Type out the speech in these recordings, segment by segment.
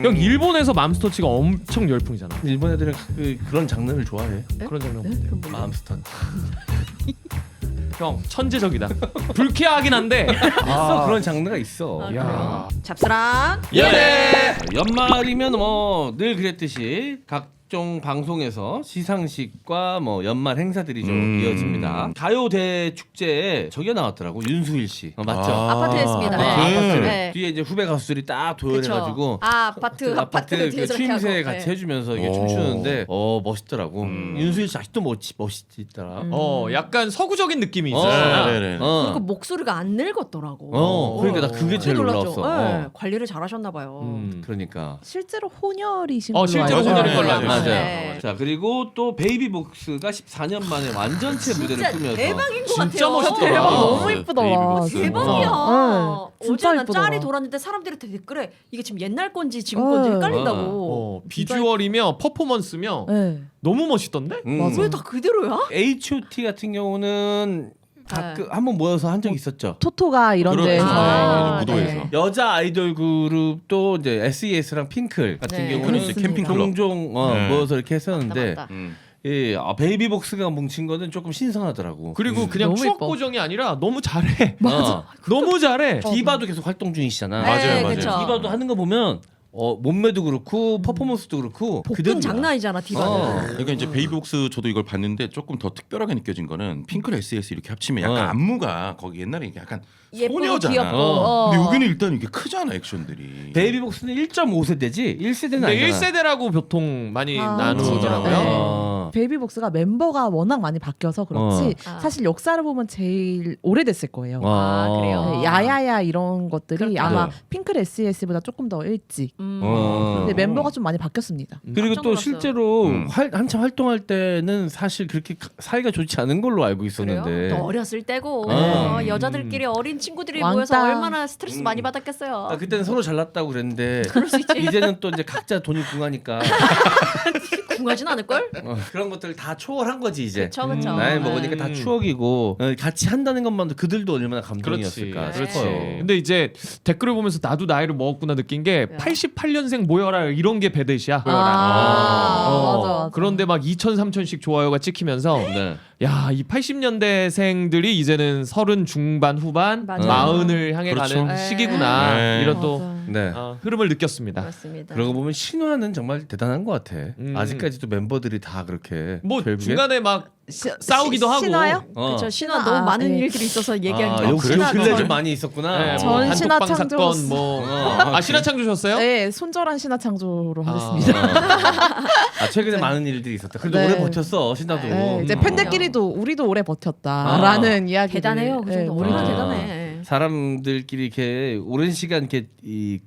형 일본에서 맘스터치가 엄청 열풍이잖아. 일본 애들은 그런 장르를 좋아해. 그런 장면. 네? 그럼 뭐예요? 맘스터치. 형 천재적이다. 불쾌하긴 한데. 있어 그런 장르가 있어. 아, 야. 그래요? 잡스랑 예. 연말이면 뭐 늘 그랬듯이 각종 방송에서 시상식과 뭐 연말 행사들이 좀 이어집니다. 가요 대축제에 저기가 나왔더라고 윤수일 씨. 맞죠? 아파트였습니다. 네. 네. 아파트. 네. 뒤에 이제 후배 가수들이 딱 도열해가지고 아파트 그 뒤에서 추임새 이렇게 하고. 같이 네. 해주면서 이게 오. 춤추는데 멋있더라고. 윤수일 씨 아직도 멋있더라. 약간 서구적인 느낌이 어, 있었어. 네네. 그리고 목소리가 안 늙었더라고. 그러니까 나 그게 제일 놀랐죠. 놀라웠어. 네. 관리를 잘하셨나 봐요. 그러니까. 실제로 혼혈이신 실제로 걸로 알고 혼혈인 걸로 알고 맞아요. 있어요. 네. 자 그리고 또 베이비복스가 14년 만에 완전체 무대를 진짜 꾸며서 대박인 것 진짜 같아요. 멋있더라. 대박 너무 네, 이쁘더라. 베이비복스. 대박이야. 네, 어제 진짜 난 이쁘더라. 짤이 돌았는데 사람들이 댓글에 이게 지금 옛날 건지 지금 건지 헷갈린다고. 비주얼이며 퍼포먼스며 네. 너무 멋있던데? 맞아. 왜 다 그대로야? H.O.T 같은 경우는 가끔 한번 모여서 한 적 있었죠. 토토가 이런 그렇죠. 데서 아, 무도에서. 네. 여자 아이돌 그룹도 이제 SES랑 핑클 같은 네. 경우는 이제 그렇습니다. 캠핑 클럽. 종종 네. 모여서 이렇게 했었는데 맞다. 예, 베이비복스가 뭉친 거는 조금 신선하더라고. 그리고 그냥 너무 추억 이뻐. 고정이 아니라 너무 잘해. 맞아. 너무 잘해. 디바도 계속 활동 중이시잖아. 네, 맞아요, 맞아요. 그쵸. 디바도 하는 거 보면 몸매도 그렇고 퍼포먼스도 그렇고 복근 그대로야. 장난 아니잖아 디바는. 그러니까 이제 베이비복스 저도 이걸 봤는데 조금 더 특별하게 느껴진 거는 핑클 SS 이렇게 합치면 약간 안무가 거기 옛날에 이게 약간 예쁘고 소녀잖아. 귀엽고. 근데 여기는 일단 이게 크잖아 액션들이. 베이비복스는 1.5세대지 1세대는 근데 아니잖아. 1세대라고 보통 많이 아, 나누더라고요. 네. 베이비복스가 멤버가 워낙 많이 바뀌어서 그렇지 사실 역사를 보면 제일 오래됐을 거예요. 아, 그래요? 네, 야야야 이런 것들이 그렇구나. 아마 핑클 SES보다 조금 더 일찍. 근데 멤버가 좀 많이 바뀌었습니다. 그리고 깜짝 또 놀랐어요. 실제로 한참 활동할 때는 사실 그렇게 사이가 좋지 않은 걸로 알고 그래요? 있었는데. 또 어렸을 때고 여자들끼리 어린 친구들이 왕따. 모여서 얼마나 스트레스 많이 받았겠어요. 그때는 서로 잘났다고 그랬는데 이제는 또 이제 각자 돈이 궁하니까 궁하진 않을 걸? 그런 것들 다 초월한 거지 이제. 그쵸 그쵸. 나이 먹으니까 다 추억이고 같이 한다는 것만도 그들도 얼마나 그렇지. 감동이었을까 그렇지. 싶어요. 근데 이제 댓글을 보면서 나도 나이를 먹었구나 느낀 게 88년생 모여라 이런 게 배댓이야. 맞아. 그런데 막 2,000, 3,000씩 좋아요가 찍히면서 네. 야, 이 80년대생들이 이제는 30 중반 후반, 맞아요. 40을 향해 그렇죠. 가는 시기구나. 네. 이런 또 맞아. 네. 흐름을 느꼈습니다. 그렇습니다. 그러고 보면 신화는 정말 대단한 것 같아. 아직까지도 멤버들이 다 그렇게 뭐 결국에 중간에 막 싸우기도 하고. 신화요? 그렇죠. 신화 신화, 너무 많은 네. 일들이 있어서 얘기하기가 아, 역시 신화 근래 너무 좀 많이 있었구나. 네, 전 뭐 신화 단톡방 창조. 사건 뭐. 아, 신화 창조셨어요? 네, 손절한 신화 창조로 하겠습니다. 최근에 많은 일들이 있었다. 그래도 네. 오래 버텼어 신화도. 네, 이제 팬들끼리도 우리도 오래 버텼다라는 이야기. 대단해요. 그 정도 얼마나 대단해. 사람들끼리 이렇게 오랜 시간 이렇게 이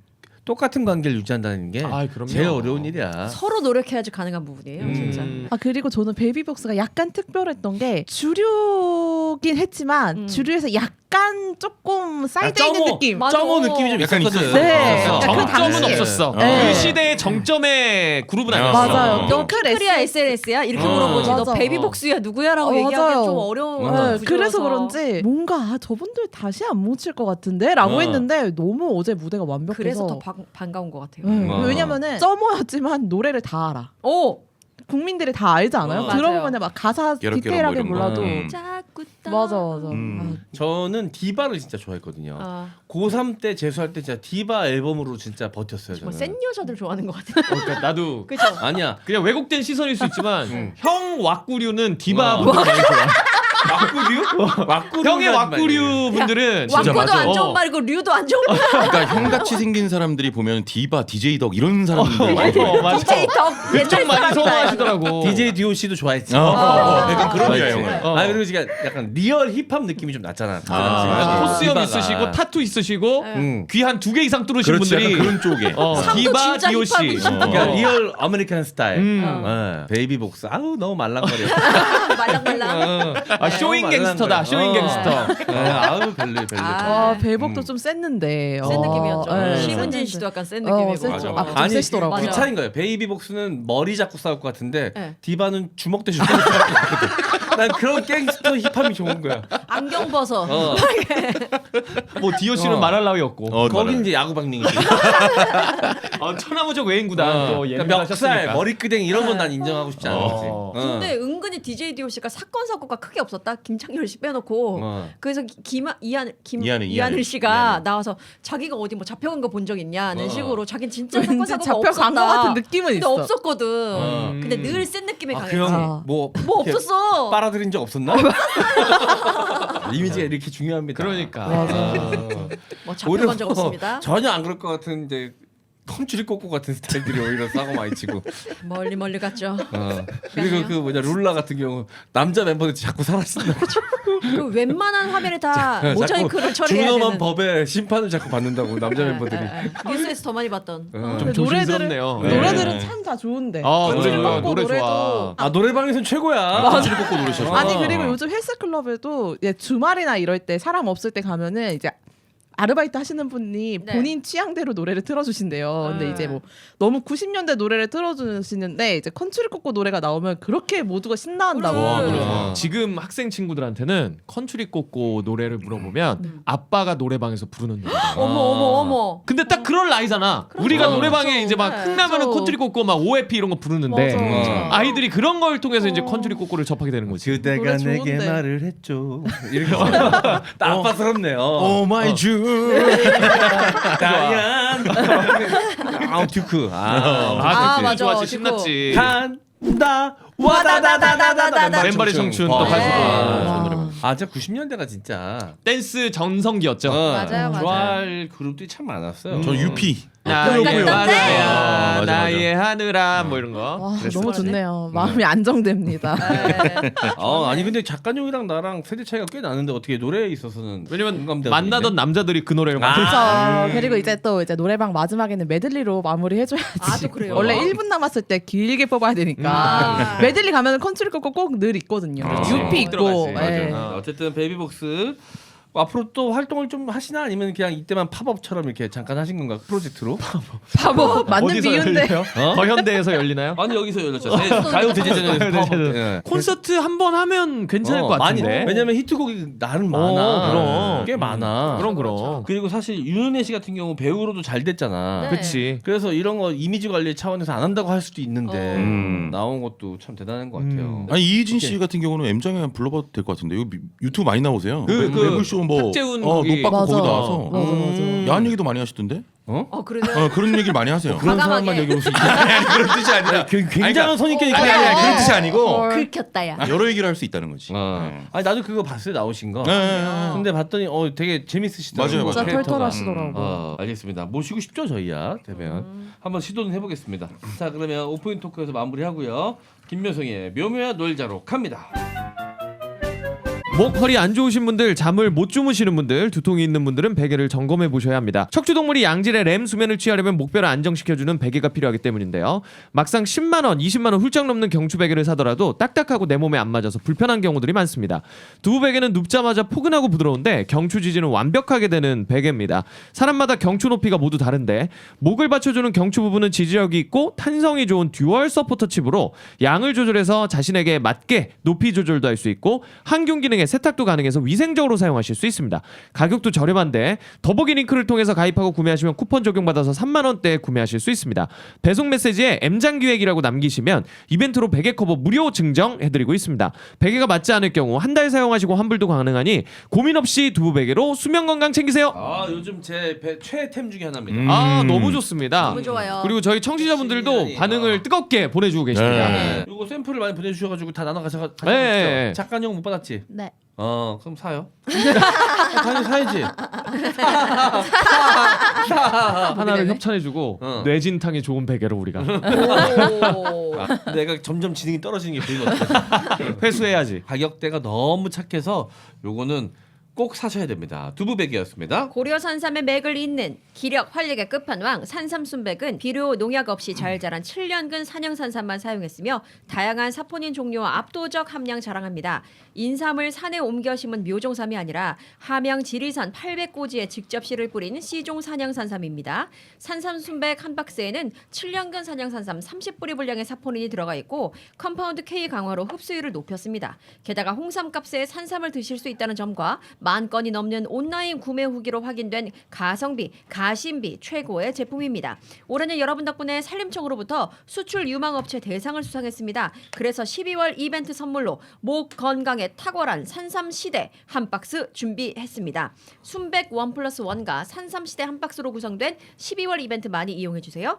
똑같은 관계를 유지한다는 게 아이, 그럼요. 제일 어려운 일이야. 서로 노력해야지 가능한 부분이에요. 진짜. 아 그리고 저는 베이비복스가 약간 특별했던 게 주류긴 했지만 주류에서 약간 조금 사이드 있는 느낌. 맞아. 점오 느낌이 좀 약간 있었거든. 있었어요. 네. 있었어. 약간 정점은 당시에. 없었어. 네. 그 시대의 정점의 그룹은 아니었어. 맞아요. 너 핑클이야 SNS야? 이렇게 물어보지. 너 맞아. 베이비복스야 누구야라고 어, 얘기하기 맞아요. 좀 어려운 네, 구조라서. 그래서 그런지 뭔가 저분들 다시 안 뭉칠 것 같은데라고 했는데 너무 어제 무대가 완벽해서 그래서 더 반가운 것 같아요. 네, 왜냐면은 써머였지만 노래를 다 알아. 오 국민들이 다 알지 않아요? 맞아요. 들어보면 막 가사 깨럭깨럭 디테일하게 뭐 이런 거. 몰라도 자꾸 맞아 맞아. 저는 디바를 진짜 좋아했거든요. 아, 고3 때 재수할 때 진짜 디바 앨범으로 진짜 버텼어요. 저는. 뭐센 여자들 좋아하는 것 같아. 그러니까 나도 그죠? 아니야. 그냥 왜곡된 시선일 수 있지만 형 왁구류는 디바 분들 많이 좋아. 왁구류? 왁구류. 형의 왁구류 분들은 진짜 왁구도 맞아. 안 좋은 말이고 류도 안 좋은 말. 그러니까 형같이 생긴 사람들이 보면 디바, DJ 덕 이런 사람들 많이 좋아해요. 맞아. DJ 덕 그쪽 옛날 많이 사람이다. 선호하시더라고. DJ DOC도 좋아했지. 약간 그런 좋아했지. 유형을. 아 그리고 지금 약간 리얼 힙합 느낌이 좀 났잖아. 코스염 디바가. 있으시고 타투 있으시고 응. 귀 한 2개 이상 뚫으신 그렇지, 분들이 약간 그런 쪽에. 상도 디바 진짜 DOC. 힙합이시다. 그러니까 리얼 아메리칸 스타일. 어. 베이비복스. 아우 너무 말랑거려. 말랑말랑. 아, 쇼잉 갱스터다. 쇼잉 갱스터. 아우 별로. 와 배복도 좀 셌는데. 센 느낌이었죠. 네. 시문진 씨도 약간 센 느낌이고. 셌죠. 맞아. 좀 아니 세시더라고요. 그 맞아. 차인 거예요. 베이비복스는 머리 잡고 싸울 것 같은데 네. 디바는 주먹 대주먹 싸울 것 같거든. 난 그런 갱스터 힙함이 좋은 거야. 안경 벗어. 뭐 디오 씨는 말할 나위 없고. 거긴 이제 야구 방맹이지. 천하무적 외인구단 또 그러니까 예능을 멱살, 하셨으니까. 머리끄댕 이런 건 난 인정하고 싶지 않은 거지. 근데 은근히 DJ DOC가 사건 사고가 크게 없었다. 김창렬 씨 빼놓고. 그래서 이하늘 씨가 나와서 자기가 어디 뭐 잡혀간 거 본 적 있냐는 식으로 자기는 진짜 사건 왠지 사고가 잡혀간 것 없었다. 같은 느낌은 근데 있어. 없었거든. 근데 늘 센 느낌이 강했지. 그럼 뭐 없었어. 빨아들인 적 없었나? 이미지가 이렇게 중요합니다. 그러니까. 뭐 잡혀간 적 없습니다. 전혀 안 그럴 것 같은 이제 컴퓨터 꽂고 같은 스타일들이 오히려 싸고 많이 치고. 멀리 갔죠. 그리고 그 뭐냐 룰라 같은 경우 남자 멤버들 자꾸 사라진다. 그 웬만한 화면에 다 모자이크를 처리해야 중요한 되는. 법에 심판을 자꾸 받는다고 남자 멤버들이. 뉴스에서 더 많이 봤던. 좀 근데 조심스럽네요. 노래들은 참 다 좋은데. 노래 좋아, 꽂고 노래 노래도 좋아. 아 노래방에선 최고야. 꽂고 노래셨어. 아니 그리고 요즘 헬스클럽에도 주말이나 이럴 때 사람 없을 때 가면은 이제 아르바이트 하시는 분이 네. 본인 취향대로 노래를 틀어주신대요. 근데 이제 뭐 너무 90년대 노래를 틀어주시는데 이제 컨츄리 꼬꼬 노래가 나오면 그렇게 모두가 신나한다고. 그래. 지금 학생 친구들한테는 컨츄리 꼬꼬 노래를 물어보면 아빠가 노래방에서 부르는 노래. 어머. 근데 딱 그럴 나이잖아. 우리가 노래방에 이제 막 네. 흥나면은 그렇죠. 컨츄리 꼬꼬 막 OFP 이런 거 부르는데 맞아. 아이들이 그런 걸 통해서 이제 컨츄리 꼬꼬를 접하게 되는 거지. 그대가 노래 내게 좋은데. 말을 했죠. 이렇게 아빠스럽네요. 오 마이 주. 다이안. 듀크. 맞아. 좋았지, 듀크. 신났지. 간다 와다다다다다다 맨발의 청춘 또 네. 80번. 아 진짜 90년대가 진짜 댄스 전성기였죠. 맞아요. 좋아할 그룹들이 참 많았어요. 저 UP. 나의 하늘아, 맞아. 나의 하늘아 뭐 이런 거. 와, 그랬어. 너무 좋네요. 마음이 안정됩니다. 네. 아니 근데 작가님이랑 나랑 세대 차이가 꽤 나는데 어떻게 노래에 있어서는 왜냐면 공감대가 만나던 남자들이 그 노래를 막 그렇죠. 그리고 이제 또 이제 노래방 마지막에는 메들리로 마무리 해줘야지. 또 그래요? 원래 1분 남았을 때 길게 뽑아야 되니까. 메들리 가면은 컨츄리 꼬꼬 꼭 늘 있거든요. 유피 있고. 들어가지. 예. 맞아. 어쨌든 베이비복스 앞으로 또 활동을 좀 하시나 아니면 그냥 이때만 팝업처럼 이렇게 잠깐 하신 건가 프로젝트로? 바보 맞는 어디서 비유인데. 열려요? 더현대에서 열리나요? 아니 여기서 열렸죠. 가요 대제전에서 대제전. 예. 콘서트 한 번 하면 괜찮을 것 많이 같은데. 왜냐면 히트곡이 나름 많아. 그럼. 꽤 많아. 그럼. 그리고 사실 윤은혜 씨 같은 경우 배우로도 잘 됐잖아. 네. 그치. 그래서 이런 거 이미지 관리 차원에서 안 한다고 할 수도 있는데 나온 것도 참 대단한 것 같아요. 아니 이희진 씨 같은 경우는 M장에 한번 불러봐도 될 것 같은데 이거 유튜브 많이 나오세요. 그 매불쇼 뭐 탁재훈 거기. 노빠꾸 맞아. 거기 나와서 맞아. 야한 얘기도 많이 하시던데. 그래요? 그런 얘기를 많이 하세요. 그런 과감하게. 사람만 여기 올 수 있다. 그런 뜻이 아니라 굉장한 선입견이 아니 그런 뜻이 아니고 긁혔다 야. 여러 얘기를 할 수 있다는 거지. 아니 나도 그거 봤어요 나오신 거. 네. 근데 봤더니 되게 재밌으시더라고요. 맞아요, 진짜 캐릭터가. 털털하시더라고. 알겠습니다. 모시고 싶죠 저희야 되면 한번 시도는 해보겠습니다. 자 그러면 오프닝 토크에서 마무리하고요. 김묘성의 묘묘야 놀자로 갑니다. 목, 허리 안 좋으신 분들, 잠을 못 주무시는 분들, 두통이 있는 분들은 베개를 점검해 보셔야 합니다. 척추동물이 양질의 렘 수면을 취하려면 목뼈를 안정시켜주는 베개가 필요하기 때문인데요. 막상 10만 원, 20만 원 훌쩍 넘는 경추 베개를 사더라도 딱딱하고 내 몸에 안 맞아서 불편한 경우들이 많습니다. 두부 베개는 눕자마자 포근하고 부드러운데 경추 지지는 완벽하게 되는 베개입니다. 사람마다 경추 높이가 모두 다른데 목을 받쳐주는 경추 부분은 지지력이 있고 탄성이 좋은 듀얼 서포터 칩으로 양을 조절해서 자신에게 맞게 높이 조절도 할 수 있고 항균 기능에 세탁도 가능해서 위생적으로 사용하실 수 있습니다. 가격도 저렴한데 더보기 링크를 통해서 가입하고 구매하시면 쿠폰 적용받아서 3만 원대에 구매하실 수 있습니다. 배송 메시지에 M장기획이라고 남기시면 이벤트로 베개 커버 무료 증정해드리고 있습니다. 베개가 맞지 않을 경우 한 달 사용하시고 환불도 가능하니 고민 없이 두부 베개로 수면 건강 챙기세요. 요즘 제 최애템 중에 하나입니다. 너무 좋습니다. 너무 좋아요. 그리고 저희 청취자분들도 반응을 뜨겁게 보내주고 계십니다. 네. 이거 샘플을 많이 보내주셔가지고 다 나눠 가셔. 네. 작가용 못 받았지? 네. 그럼 사요. 당연히 사야지. 하나를 협찬해주고 뇌진탕에 좋은 베개로 우리가 오. 내가 점점 지능이 떨어지는 게 보이거든. 회수해야지. 가격대가 너무 착해서 요거는 꼭 사셔야 됩니다. 두부백이었습니다. 고려 산삼의 맥을 잇는 기력 활력의 끝판왕 산삼순백은 비료 농약 없이 잘 자란 7년근 산양산삼만 사용했으며 다양한 사포닌 종류와 압도적 함량 자랑합니다. 인삼을 산에 옮겨 심은 묘종삼이 아니라 함양 지리산 800고지에 직접 씨를 뿌린 C종 산양산삼입니다. 산삼순백 한 박스에는 7년근 산양산삼 30뿌리 분량의 사포닌이 들어가 있고 컴파운드 K 강화로 흡수율을 높였습니다. 게다가 홍삼값에 산삼을 드실 수 있다는 점과 10,000건이 넘는 온라인 구매 후기로 확인된 가성비, 가심비 최고의 제품입니다. 올해는 여러분 덕분에 산림청으로부터 수출 유망업체 대상을 수상했습니다. 그래서 12월 이벤트 선물로 목 건강에 탁월한 산삼시대 한 박스 준비했습니다. 순백 1+1과 산삼시대 한 박스로 구성된 12월 이벤트 많이 이용해주세요.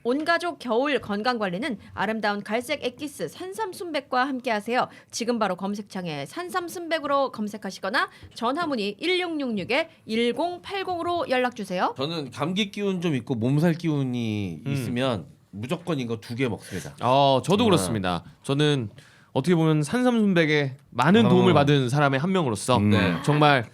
온 가족 겨울 건강 관리는 아름다운 갈색 엑기스 산삼 순백과 함께하세요. 지금 바로 검색창에 산삼 순백으로 검색하시거나 전화 문의 1666-1080으로 연락 주세요. 저는 감기 기운 좀 있고 몸살 기운이 있으면 무조건 이거 2개 먹습니다. 저도 그렇습니다. 저는 어떻게 보면 산삼순백에 많은 도움을 받은 사람의 한 명으로서 정말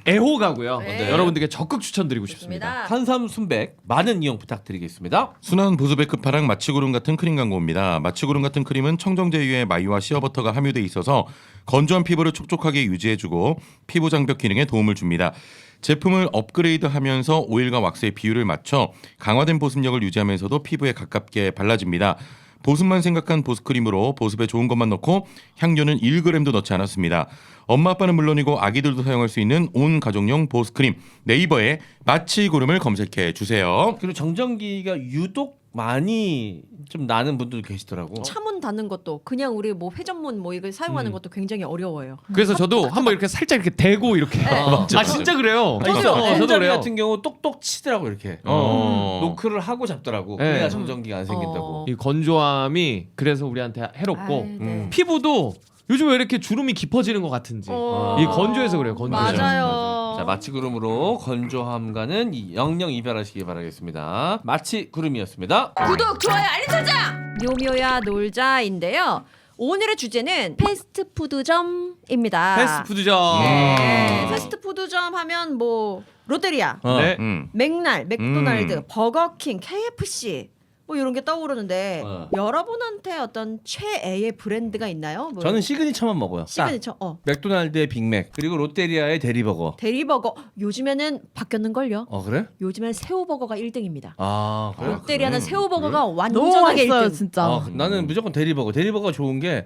애호가고요. 네. 여러분들께 적극 추천드리고 싶습니다. 산삼 순백 많은 이용 부탁드리겠습니다. 순한 보습의 끝판왕 마취구름 같은 크림 광고입니다. 마취구름 같은 크림은 청정제유에 마유와 시어버터가 함유돼 있어서 건조한 피부를 촉촉하게 유지해주고 피부 장벽 기능에 도움을 줍니다. 제품을 업그레이드하면서 오일과 왁스의 비율을 맞춰 강화된 보습력을 유지하면서도 피부에 가깝게 발라집니다. 보습만 생각한 보습크림으로 보습에 좋은 것만 넣고 향료는 1g도 넣지 않았습니다. 엄마 아빠는 물론이고 아기들도 사용할 수 있는 온 가족용 보습크림 네이버에 마취구름을 검색해 주세요. 그리고 정전기가 유독 많이 좀 나는 분들도 계시더라고. 차문 닫는 것도 그냥 우리 뭐 회전문 뭐 이걸 사용하는 것도 굉장히 어려워요. 그래서 저도 한번 이렇게 살짝 이렇게 대고 이렇게 진짜 그래요. 저도 그래요. 같은 경우 똑똑 치더라고 이렇게. 노크를 하고 잡더라고. 네. 그래야 정전기가 안 생긴다고. 이 건조함이 그래서 우리한테 해롭고 아유, 네. 피부도 요즘 왜 이렇게 주름이 깊어지는 것 같은지 이 건조해서 그래요. 건조해서. 맞아요. 자, 마취구름으로 건조함과는 영영 이별하시기 바라겠습니다. 마취구름이었습니다. 구독, 좋아요, 알림 설정! 묘묘야 놀자인데요. 오늘의 주제는 패스트푸드점입니다. 패스트푸드점. 네, 패스트푸드점 하면 뭐 롯데리아, 네. 맥날, 맥도날드, 버거킹, KFC 뭐 이런 게 떠오르는데 여러분한테 어떤 최애의 브랜드가 있나요? 뭐 저는 시그니처만 먹어요. 시그니처. 맥도날드의 빅맥 그리고 롯데리아의 대리버거. 대리버거 요즘에는 바뀌었는걸요. 그래? 요즘엔 새우버거가 1등입니다. 아 그래? 롯데리아는 새우버거가 너무 완전하게 맛있어요 1등. 진짜. 나는 무조건 대리버거. 대리버거가 좋은 게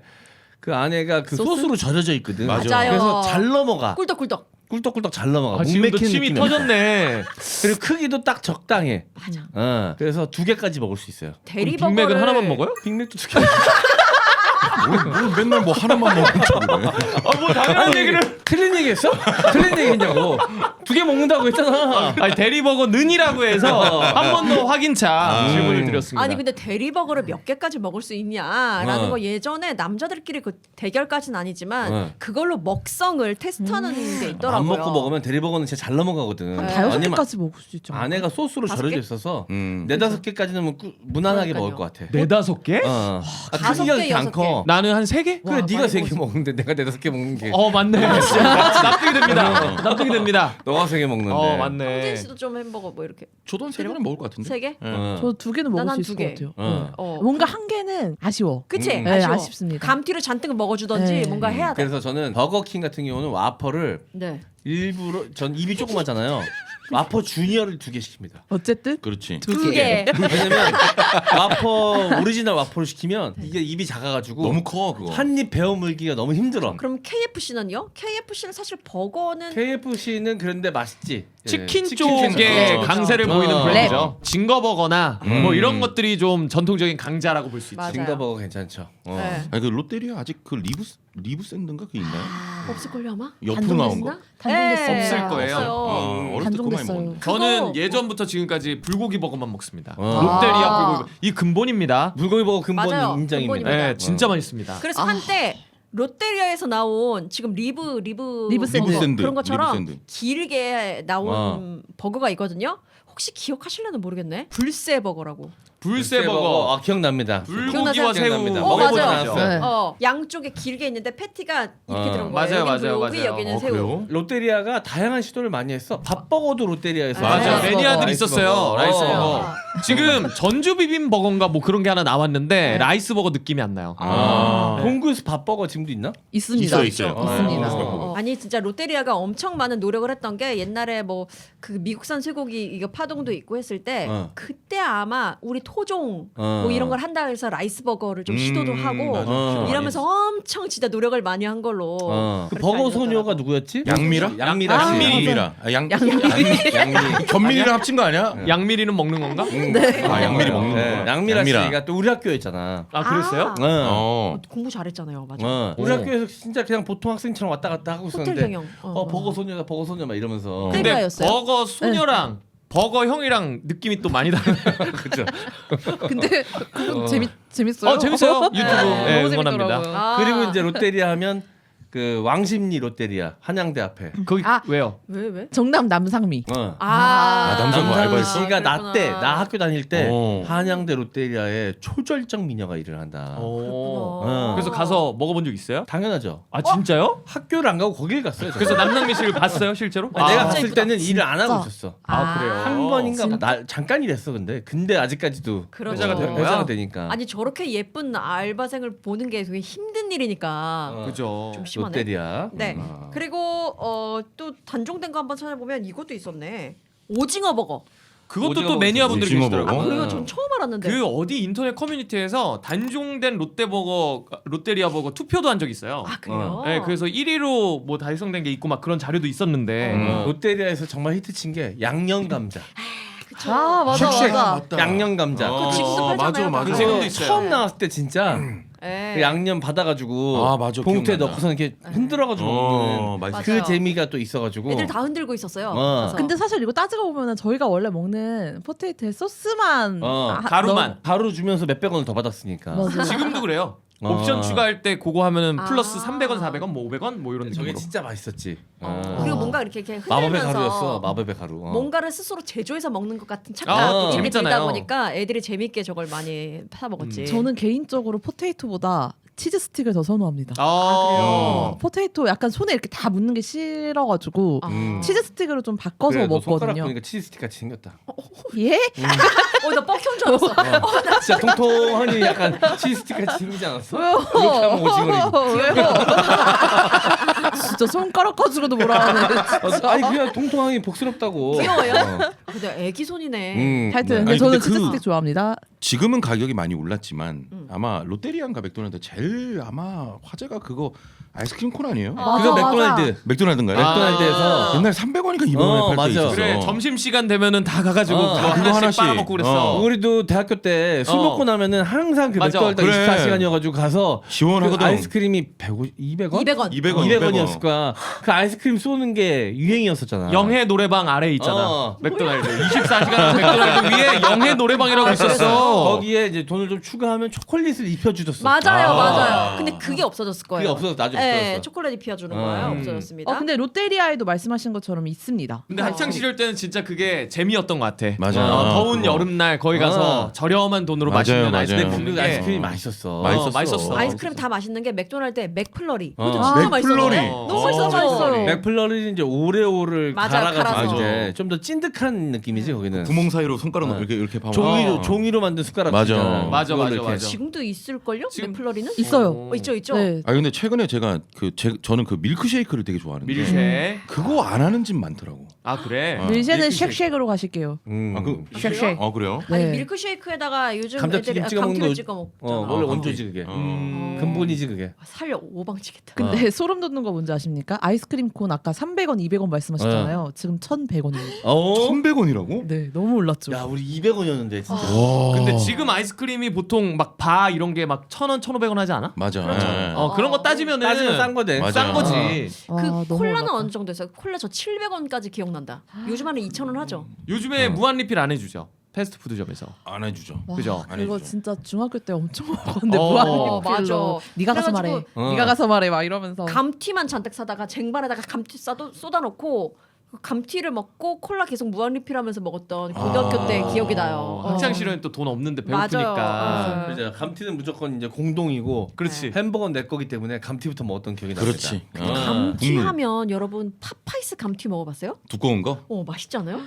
그 안에가 그 소스? 소스로 절여져 있거든. 맞아요. 그래서 잘 넘어가. 꿀떡꿀떡. 꿀떡꿀떡 잘 넘어가. 지금도 묵맥히는 침이 느낌이 터졌네. 그리고 크기도 딱 적당해. 맞아. 그래서 2개까지 먹을 수 있어요. 대리버거를 빅맥은 하나만 먹어요? 빅맥도 2개. 뭘 맨날 뭐 하나만 먹는 척을 해. 뭐 당연한 얘기를. 틀린 얘기했어? 틀린 얘기냐고. 2개 먹는다고 했잖아. 아니 대리버거 는이라고 해서 한 번 더 확인차 질문을 드렸습니다. 아니 근데 대리버거를 몇 개까지 먹을 수 있냐라는 어. 거 예전에 남자들끼리 그 대결까지는 아니지만 어. 그걸로 먹성을 테스트하는 게 안 있더라고요. 먹고 먹으면 대리버거는 진짜 잘 넘어가거든. 한 5, 아니면 6개까지 먹을 수 있죠. 안에가 소스로 5개? 절여져 있어서 음. 4-5개까지는 뭐 무난하게 그러니까요. 먹을 것 같아. 4-5개? 다섯 크기가 개, 그렇게 안 여섯 커. 나는 한 3개? 그래 와, 네가 많이 3개 먹었어. 먹는데 내가 4-5개 먹는 게. 맞네. 진짜 납득이 됩니다. 납득이 됩니다. 너가 3개 먹는데. 홍진 맞네. 씨도 좀 햄버거 뭐 이렇게 저도 한 3개는 먹을 것 같은데. 3개? 저 2개는 먹을 난한 수 있을 두 개. 것 같아요. 어. 어. 뭔가 한 개는 아쉬워. 그치? 음. 네, 아쉬워. 아쉽습니다. 감튀를 잔뜩 먹어주던지 네. 뭔가 해야 돼. 그래서 저는 버거킹 같은 경우는 와퍼를 네. 일부러 전 입이 조그맣잖아요. 와퍼 주니어를 2개 시킵니다. 어쨌든 그렇지. 2개. 왜냐면 와퍼 오리지널 와퍼를 시키면 이게 입이 작아가지고 너무 커 그거. 한 입 베어 물기가 너무 힘들어. 그럼 KFC는요? KFC는 사실 버거는 KFC는 그런데 맛있지. 치킨 예, 쪽에 쪽. 강세를 어. 보이는 어. 브랜드죠. 징거버거나 뭐 이런 것들이 좀 전통적인 강자라고 볼 수 있지. 맞아요. 징거버거 괜찮죠. 네. 아니 그 롯데리아 아직 그 리브 샌드인가 그게 있나요? 없을걸요 아마? 옆으로 나온 거. 단종됐어요. 없을 거예요. 없어요. 어렸을 때 그거 많이 단종됐어요. 먹었는데. 저는 그거 예전부터 지금까지 불고기 버거만 먹습니다. 어. 롯데리아 불고기 이 근본입니다. 물고기 버거 근본 맞아요. 인정입니다. 근본입니다. 네, 진짜 맛있습니다. 그래서 한때 롯데리아에서 나온 지금 리브 샌드. 샌드. 그런 것처럼 리브 샌드. 길게 나온 버거가 있거든요. 혹시 기억하실려나 모르겠네. 불새 버거라고. 불새버거. 아 기억납니다. 불고기와 기억나세요? 새우 기억납니다. 먹어보지 맞아요. 않았어요. 네. 양쪽에 길게 있는데 패티가 이렇게 들어간 거예요. 맞아요, 여기는 맞아요, 불고기, 맞아요. 여기는 새우. 그래요? 롯데리아가 다양한 시도를 많이 했어. 밥버거도 롯데리아에서 맞아, 라이스버거, 매니아들 있었어요. 라이스버거. 아. 지금 전주 비빔버거인가 뭐 그런 게 하나 나왔는데 라이스버거 느낌이 안 나요. 동구에서 밥버거 지금도 있나? 있습니다. 있어요. 있습니다. 아니 진짜 롯데리아가 엄청 많은 노력을 했던 게 옛날에 뭐 그 미국산 쇠고기 이거 파동도 있고 했을 때 그때 아마 우리 토종 뭐 이런 걸 한다 해서 라이스버거를 좀 시도도 하고 맞아. 이러면서 엄청 진짜 노력을 많이 한 걸로 그 그렇게 버거 알려졌더라고. 소녀가 누구였지? 양미라? 양미라 씨. 양미라. 양미. 견미리랑 합친 거 아니야? 양미리는 먹는 건가? 아 양미리 먹는 네, 거구나. 양미라 씨가 또 우리 학교였잖아. 아 그랬어요? 어. 공부 잘했잖아요. 맞아. 우리 학교에서 진짜 그냥 보통 학생처럼 왔다 갔다 하고 호텔 있었는데 경영. 버거 소녀다 버거 소녀 막 이러면서 근데 롯데리아였어요? 버거 소녀랑 버거 형이랑 느낌이 또 많이 다르네. 그죠. 근데 그건 재밌어요. 재밌어요. 유튜브 네, 너무 응원합니다. 재밌더라고요. 아. 그리고 이제 롯데리아 하면 그 왕십리 롯데리아 한양대 앞에. 거기 아. 왜요? 왜? 정남 남상미. 남성 남상미 알바했어? 씨가 나 그랬구나. 때 나 학교 다닐 때 어. 한양대 롯데리아에 초절정 미녀가 일을 한다. 그렇구나. 그래서 가서 먹어본 적 있어요? 당연하죠. 아 진짜요? 학교를 안 가고 거길 갔어요. 그래서 남상미 씨를 봤어요 실제로? 내가 진짜 갔을 이쁘다. 때는 일을 안 하고 있었어. 아 그래요? 한 번인가 나 잠깐 일했어 근데 아직까지도 그렇죠. 회사가 된 거야? 회사가 되니까. 아니 저렇게 예쁜 알바생을 보는 게 되게 힘든 일이니까. 그죠. 좀 심하네. 롯데리아. 네. 그리고 또 단종된 거 한번 찾아보면 이것도 있었네. 오징어 버거. 그것도 오징어 또 매니아분들이 오징어 계시더라고요. 버거? 그리고 전 처음 알았는데. 그 어디 인터넷 커뮤니티에서 단종된 롯데버거, 롯데리아 버거 투표도 한 적이 있어요. 아 그래요? 네, 그래서 1위로 뭐 달성된 게 있고 막 그런 자료도 있었는데 롯데리아에서 정말 히트 친 게 양념 감자. 그쵸. 아 맞아 쉑쉑. 맞아. 맞다. 양념 감자. 그거 지금도 팔잖아요. 맞아. 그 그거 지금도 있어요. 처음 나왔을 때 진짜 네. 그 양념 받아가지고 아, 맞아. 봉투에 기억난다. 넣고서 이렇게 흔들어가지고 먹는 맛있어. 그 맞아요. 재미가 또 있어가지고. 애들 다 흔들고 있었어요. 어. 그래서. 근데 사실 이거 따지고 보면은 저희가 원래 먹는 포테이토에 소스만 가루만. 가루 주면서 몇백 원을 더 받았으니까. 맞아. 지금도 그래요. 어. 옵션 추가할 때 그거 하면은 플러스 아. 300원, 400원, 뭐 500원 뭐 이런 저게 느낌으로. 진짜 맛있었지. 그리고 뭔가 이렇게 마법의 흔들면서 가루였어. 마법의 가루. 뭔가를 스스로 제조해서 먹는 것 같은 아, 착각이 재밌잖아요. 들다 보니까 애들이 재밌게 저걸 많이 사 먹었지. 저는 개인적으로 포테이토보다 치즈 스틱을 더 선호합니다. 아, 포테이토 약간 손에 이렇게 다 묻는 게 싫어가지고 아. 치즈 스틱으로 좀 바꿔서 그래, 너 손가락 먹거든요. 보니까 치즈 스틱 같이 생겼다. 예? 나 뻑형 줄 알았어. 진짜 통통하니 약간 치즈 스틱 같이 생기지 않았어? 왜요? 이렇게 하면 오징어리. 왜요? 진짜 손가락 가지고도 뭐라 하네. 아니 그냥 통통하니 복스럽다고. 귀여워요? 어. 근데 애기 손이네. 하여튼 아니, 근데 저는 근데 치즈 그- 스틱 좋아합니다. 지금은 가격이 많이 올랐지만 아마 롯데리아인가 맥도날드 제일 아마 화제가 그거 아이스크림 콘 아니에요? 그거 맞아. 맥도날드. 맥도날드인가요? 맥도날드에서 옛날 300원인가 200원에 팔 때 맞아. 있었어. 그래 점심 시간 되면은 다 가가지고 어, 그거 그거 하나씩 하나씩. 빨아먹고 그랬어. 우리도 대학교 때 술 어. 먹고 나면은 항상 그 맞아. 맥도날드 그래. 24시간이어가지고 가서 시원하거든. 그 아이스크림이 150, 200원? 200원. 200원이었을 거야. 그 아이스크림 쏘는 게 유행이었었잖아. 영해 노래방 아래 있잖아. 어. 맥도날드 24시간 맥도날드 위에 영해 노래방이라고 있었어. 거기에 이제 돈을 좀 추가하면 초콜릿을 입혀주셨어. 맞아요, 아. 맞아요. 근데 그게 없어졌을 거예요. 그게 없어서 나중에 네, 없어졌어. 초콜릿 입혀주는 거예요. 없어졌습니다. 근데 롯데리아에도 말씀하신 것처럼 있습니다. 근데 학창 시절 때는 진짜 그게 재미였던 것 같아. 맞아요. 더운 여름날 거기 가서 저렴한 돈으로 맞아요, 맛있는 맞아요. 아이스크림 먹는 그리고 게 아이스크림이 맛있었어. 맛있었어. 맛있었어. 아이스크림 다 맛있는 게 맥도날드의 맥플러리. 어. 그것도 진짜 맥플러리. 맛있었는데. 너무 맛있었어요. 맛있어요. 이제 오레오를 맞아, 갈아가지고 갈아서. 이제 좀 더 찐득한 느낌이지 거기는. 구멍 사이로 손가락 어. 이렇게 봐. 종이로 만든 숟가락. 맞아. 있잖아. 맞아, 그걸로 맞아, 이렇게. 맞아. 지금도 있을걸요? 지금- 맥플러리는? 있어요. 있죠, 있죠. 네. 아 근데 최근에 제가 저는 그 밀크쉐이크를 되게 좋아하는데 밀쉐. 그거 안 하는 집 많더라고. 아 그래. 밀쉐는 밀크쉐이크. 쉑쉑으로 가실게요. 아, 그 쉑쉑. 그래요? 아니 네. 밀크쉐이크에다가 요즘 감자튀김 애들이 찍어 먹는 감튀를 거- 찍어 먹잖아. 원래 원조지 그게. 근본이지 그게. 살려 오방치겠다. 근데 소름 돋는 거 뭔지 아십니까? 아이스크림 콘 아까 300원, 200원 말씀하셨잖아요. 지금 1,100원이에요. 1,100원이라고? 네, 너무 올랐죠. 야 우리 200원이었는데 진짜. 와. 근데 지금 아이스크림이 보통 막 바 이런 게 막 1,000원, 1,500원 하지 않아? 맞아. 네. 그런 거 따지면은 따지면 싼 거네. 맞아. 싼 거지. 아, 그 너무 콜라는 올랐다. 어느 정도 했어요? 콜라 저 700원까지 기억난다. 요즘에는 2,000원 하죠. 요즘에 무한 리필 안 해주죠. 패스트푸드점에서. 안 해주죠. 와, 그죠? 안 그거 해주죠. 진짜 중학교 때 엄청 먹었는데 어, 무한리필로 맞아. 네가 가서 말해. 그래가지고 어. 네가 가서 말해 막 이러면서 감튀만 잔뜩 사다가 쟁반에다가 감튀 쏟아놓고 감튀를 먹고 콜라 계속 무한 리필하면서 먹었던 고등학교 때 기억이 나요. 학창 시절엔 또 돈 없는데 맞아요. 배고프니까. 그죠. 감튀는 무조건 이제 공동이고 그렇지. 햄버거는 내 거기 때문에 감튀부터 먹었던 기억이 납니다. 그렇지. 감튀 국물. 하면 여러분 파파이스 감튀 먹어봤어요? 두꺼운 거? 맛있지 않아요?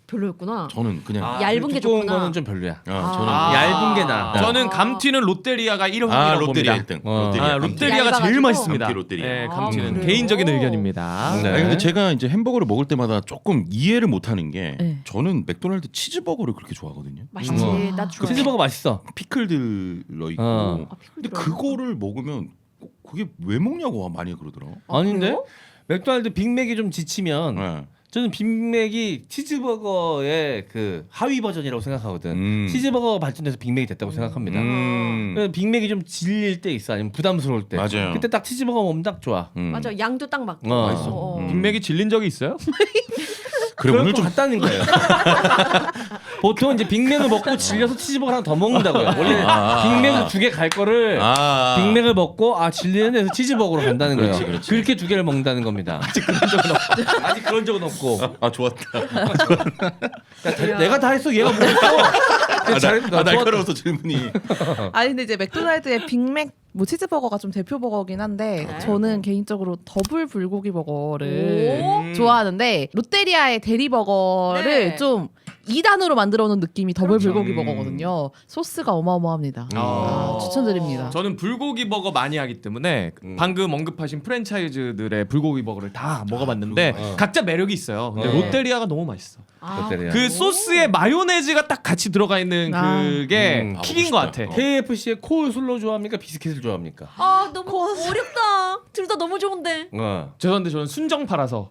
별로였구나. 저는 그냥 얇은 게 두꺼운 좋구나. 거는 좀 별로야. 저는 얇은 게 나아. 저는 감튀는 롯데리아가 1호라고 롯데리아 봅니다. 1등. 롯데리아가 얇아가지고? 제일 맛있습니다. 감튀 롯데리아. 네, 아, 감튀는 그래요? 개인적인 의견입니다. 네. 아니, 근데 제가 이제 햄버거를 먹을 때마다 조금 이해를 못하는 게 네. 저는 맥도날드 치즈버거를 그렇게 좋아하거든요. 맛있지. 음. 나 좋아해. 치즈버거 맛있어. 피클 들러 있고. 어. 아, 피클 근데 들어가. 그거를 먹으면 그게 왜 먹냐고 많이 그러더라. 아닌데? 그래요? 맥도날드 빅맥이 좀 지치면 네. 저는 빅맥이 치즈버거의 그 하위 버전이라고 생각하거든. 치즈버거가 발전돼서 빅맥이 됐다고 생각합니다. 그래서 빅맥이 좀 질릴 때 있어, 아니면 부담스러울 때. 맞아요. 그때 딱 치즈버거 먹으면 딱 좋아. 맞아, 양도 딱 맞고. 맛있어. 빅맥이 질린 적이 있어요? 그래 오늘 좀 같다는 거예요. 보통 이제 빅맥을 먹고 질려서 치즈버거 하나 더 먹는다고요. 원래 빅맥을 2개 갈 거를 빅맥을 먹고 질리는 데서 치즈버거로 간다는 거예요. 그렇지, 그렇지. 그렇게 2개를 먹는다는 겁니다. 아직 그런 적은 없고. 좋았다. 내가 다 했어. 얘가 뭐 했어? 잘했다. 날카로워서 질문이. 아니 근데 이제 맥도날드의 빅맥 뭐 치즈버거가 좀 대표 버거긴 한데 네. 저는 개인적으로 더블 불고기 버거를 오. 좋아하는데 롯데리아의 대리버거를 네. 좀 2단으로 만들어 놓은 느낌이 더블 그렇죠. 불고기 버거거든요. 소스가 어마어마합니다. 추천드립니다. 저는 불고기 버거 많이 하기 때문에 방금 언급하신 프랜차이즈들의 불고기 버거를 다 먹어봤는데 각자 매력이 있어요. 근데 롯데리아가 너무 맛있어. 롯데리아. 그 소스에 마요네즈가 딱 같이 들어가 있는 그게 킥인 것 같아. KFC의 콜슬로 좋아합니까? 비스킷을 좋아합니까? 너무 어렵다. 둘 다 너무 좋은데. 죄송한데 저는 순정 팔아서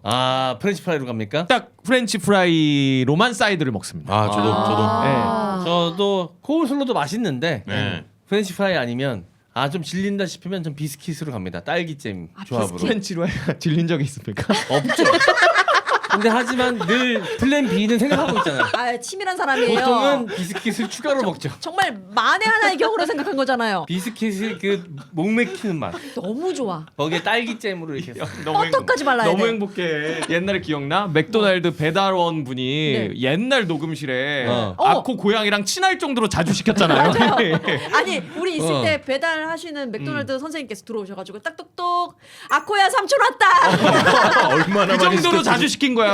프렌치 프라이로 갑니까? 딱 프렌치 프라이로만 사이드를 먹습니다. 저도 콜슬로도 맛있는데 네. 프렌치 프라이 아니면 좀 질린다 싶으면 전 비스킷으로 갑니다. 딸기잼 조합으로. 프렌치로가 질린 적이 있습니까? 없죠. 근데 하지만 늘 플랜 B는 생각하고 있잖아요. 치밀한 사람이에요. 보통은 비스킷을 추가로 먹죠. 정말 만에 하나의 경우로 생각한 거잖아요. 비스킷이 그 목맥히는 맛. 너무 좋아. 거기에 딸기잼으로 이렇게. 버터까지 발라야 너무 돼. 행복해. 옛날에 기억나? 맥도날드 배달원 분이 네. 옛날 녹음실에 어. 아코 고양이랑 친할 정도로 자주 시켰잖아요. 아니 우리 있을 때 배달하시는 맥도날드 선생님께서 들어오셔가지고 딱똑똑 아코야 삼촌 왔다. 얼마나 그 많이 정도로 시켰지? 자주 시킨 거야.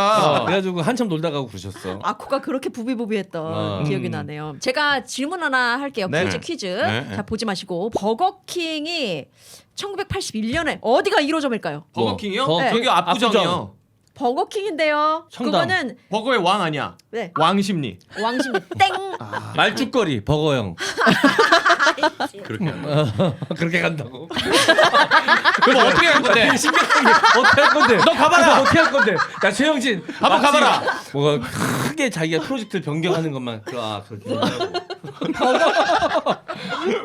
그래가지고 한참 놀다 가고 그러셨어. 아코가 그렇게 부비부비했던 기억이 나네요. 제가 질문 하나 할게요. 네. 퀴즈. 네. 자 보지 마시고 버거킹이 1981년에 어디가 1호점일까요? 버거킹이요? 버거킹? 저기 압구정이요. 버거킹인데요. 청담. 그거는 버거의 왕 아니야. 네. 왕심리. 왕심리 땡. 말죽거리 버거형. 그렇게 하나. 그렇게 간다고. 그럼 어떻게 할 건데? 심각한 게 어떻게 할 건데? 너 가봐라. 어떻게 할 건데? 야 최영진. 한번 마치 가봐라. 뭐가 크게 자기가 프로젝트를 변경하는 것만 그렇게 한다고.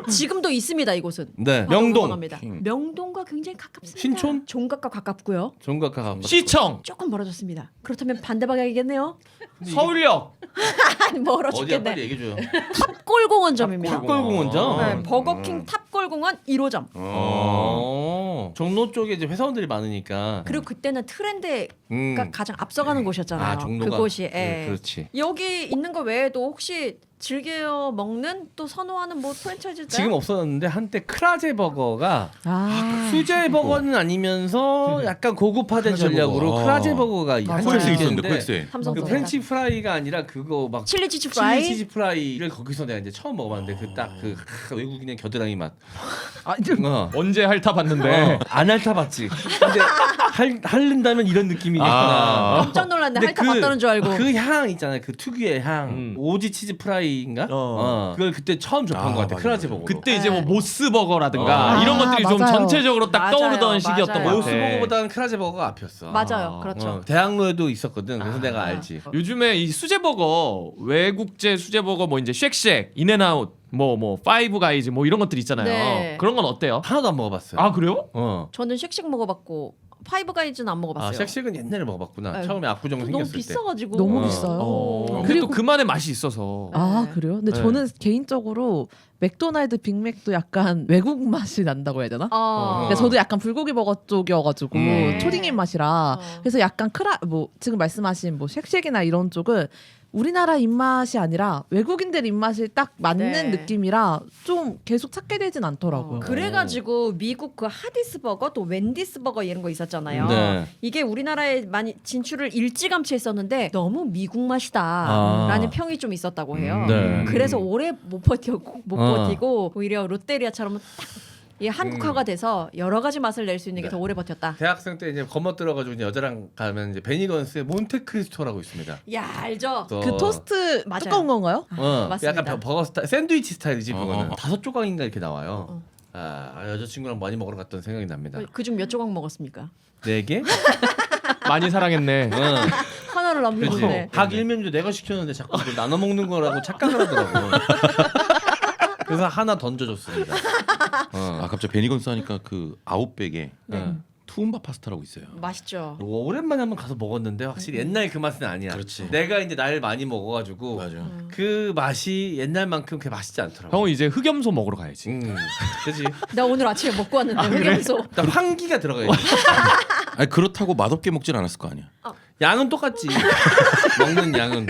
지금도 있습니다 이곳은. 네. 바로 명동. 넘어갑니다. 명동과 굉장히 가깝습니다. 신촌? 종각과 가깝고요. 종각가 가면. 시청. 조금 멀어졌습니다. 그렇다면 반대 방향이겠네요. 서울역. 멀어 어디야 죽겠네. 빨리 얘기해 줘요. 탑골공원점입니다. 탑골공원점. 네, 버거킹 탑골공원 1호점. 종로 쪽에 이제 회사원들이 많으니까. 그리고 그때는 트렌드가 음. 가장 앞서가는 곳이었잖아요. 종로가. 그곳이. 예. 네, 그렇지. 여기 있는 거 외에도 혹시 즐겨 먹는 또 선호하는 뭐 프랜차이즈 있어요? 지금 없어졌는데 한때 크라제 버거가 아, 수제 버거는 아니면서 약간 고급화된 크라제 전략으로 버거. 크라제 버거가 한참 퀘스에 있었는데 있었는데 퀘스에. 삼성서 그 프렌치 프라이가 아니라 그거 막 칠리 치즈 프라이. 칠리 치즈 프라이를 거기서 내가 이제 처음 먹어봤는데 그 딱 그 외국인의 겨드랑이 맛. 언제 핥아봤는데. 안 핥아봤지. 근데 핥는다면 이런 느낌이겠구나. 깜짝 놀랐네. 근데 핥아봤다는 줄 알고. 그 향 있잖아요. 그 특유의 향. 오지 치즈 프라이인가? 그걸 그때 처음 접한 것 같아. 맞아, 크라제 맞아. 버거. 그때 이제 뭐 모스버거라든가 이런 것들이 좀 맞아요. 전체적으로 딱 맞아요. 떠오르던 시기였던 맞아요. 것 같아. 모스버거보다는 크라제 버거가 앞이었어. 맞아요. 그렇죠. 대학로에도 있었거든. 그래서 내가 알지. 요즘에 이 수제버거, 외국제 수제버거 뭐 이제 쉑쉑, 인앤아웃, 뭐 파이브 가이즈 뭐 이런 것들 있잖아요. 네. 그런 건 어때요? 하나도 안 먹어봤어요. 아 그래요? 저는 쉑쉑 먹어봤고 파이브가이즈는 안 먹어봤어요. 아, 쉑쉑은 옛날에 먹어봤구나. 네. 처음에 압구정 너무 생겼을 때. 비싸가지고 너무 어. 비싸요. 근데 그리고 또 그만의 맛이 있어서. 아 네. 그래요? 근데 네. 저는 개인적으로 맥도날드 빅맥도 약간 외국 맛이 난다고 해야 되나? 그러니까 저도 약간 불고기 버거 쪽이어가지고 초딩인 맛이라 그래서 약간 뭐 지금 말씀하신 뭐 쉑쉑이나 이런 쪽은 우리나라 입맛이 아니라 외국인들 입맛이 딱 맞는 네. 느낌이라 좀 계속 찾게 되진 않더라고요. 그래가지고 미국 그 하디스 버거 또 웬디스 버거 이런 거 있었잖아요. 네. 이게 우리나라에 많이 진출을 일찌감치 했었는데 너무 미국 아. 맛이다라는 평이 좀 있었다고 해요. 네. 그래서 오래 못 버티고 오히려 롯데리아처럼 딱 이 한국화가 돼서 여러 가지 맛을 낼 수 있는 게 더 오래 버텼다. 대학생 때 이제 겁먹들어가지고 이제 여자랑 가면 이제 베니건스의 몬테크리스토라고 있습니다. 야 알죠? 또- 그 토스트 맞아요. 두꺼운 건가요? 맞습니다. 약간 버거 스타일, 샌드위치 스타일이지 어, 그거는. 어. 5조각인가 이렇게 나와요. 아, 여자친구랑 많이 먹으러 갔던 생각이 납니다. 그중 몇 조각 먹었습니까? 4개? 많이 사랑했네. 응. 하나를 그렇지. 남겼는데 각 일면조 내가 시켰는데 자꾸 그걸 나눠 먹는 거라고 착각을 하더라고. 그래서 하나 던져줬습니다. 아 갑자기 베니건스 하니까 그 아웃백에 네. 투움바 파스타라고 있어요. 맛있죠. 오랜만에 한번 가서 먹었는데 확실히 옛날 그 맛은 아니야. 그렇지. 내가 이제 날 많이 먹어가지고 맞아. 그 맛이 옛날만큼 그렇게 맛있지 않더라고. 형은 이제 흑염소 먹으러 가야지. 그지. 나 오늘 아침에 먹고 왔는데 흑염소. 일단 환기가 들어가 있어. 아니 그렇다고 맛없게 먹진 않았을 거 아니야. 양은 똑같지. 먹는 양은.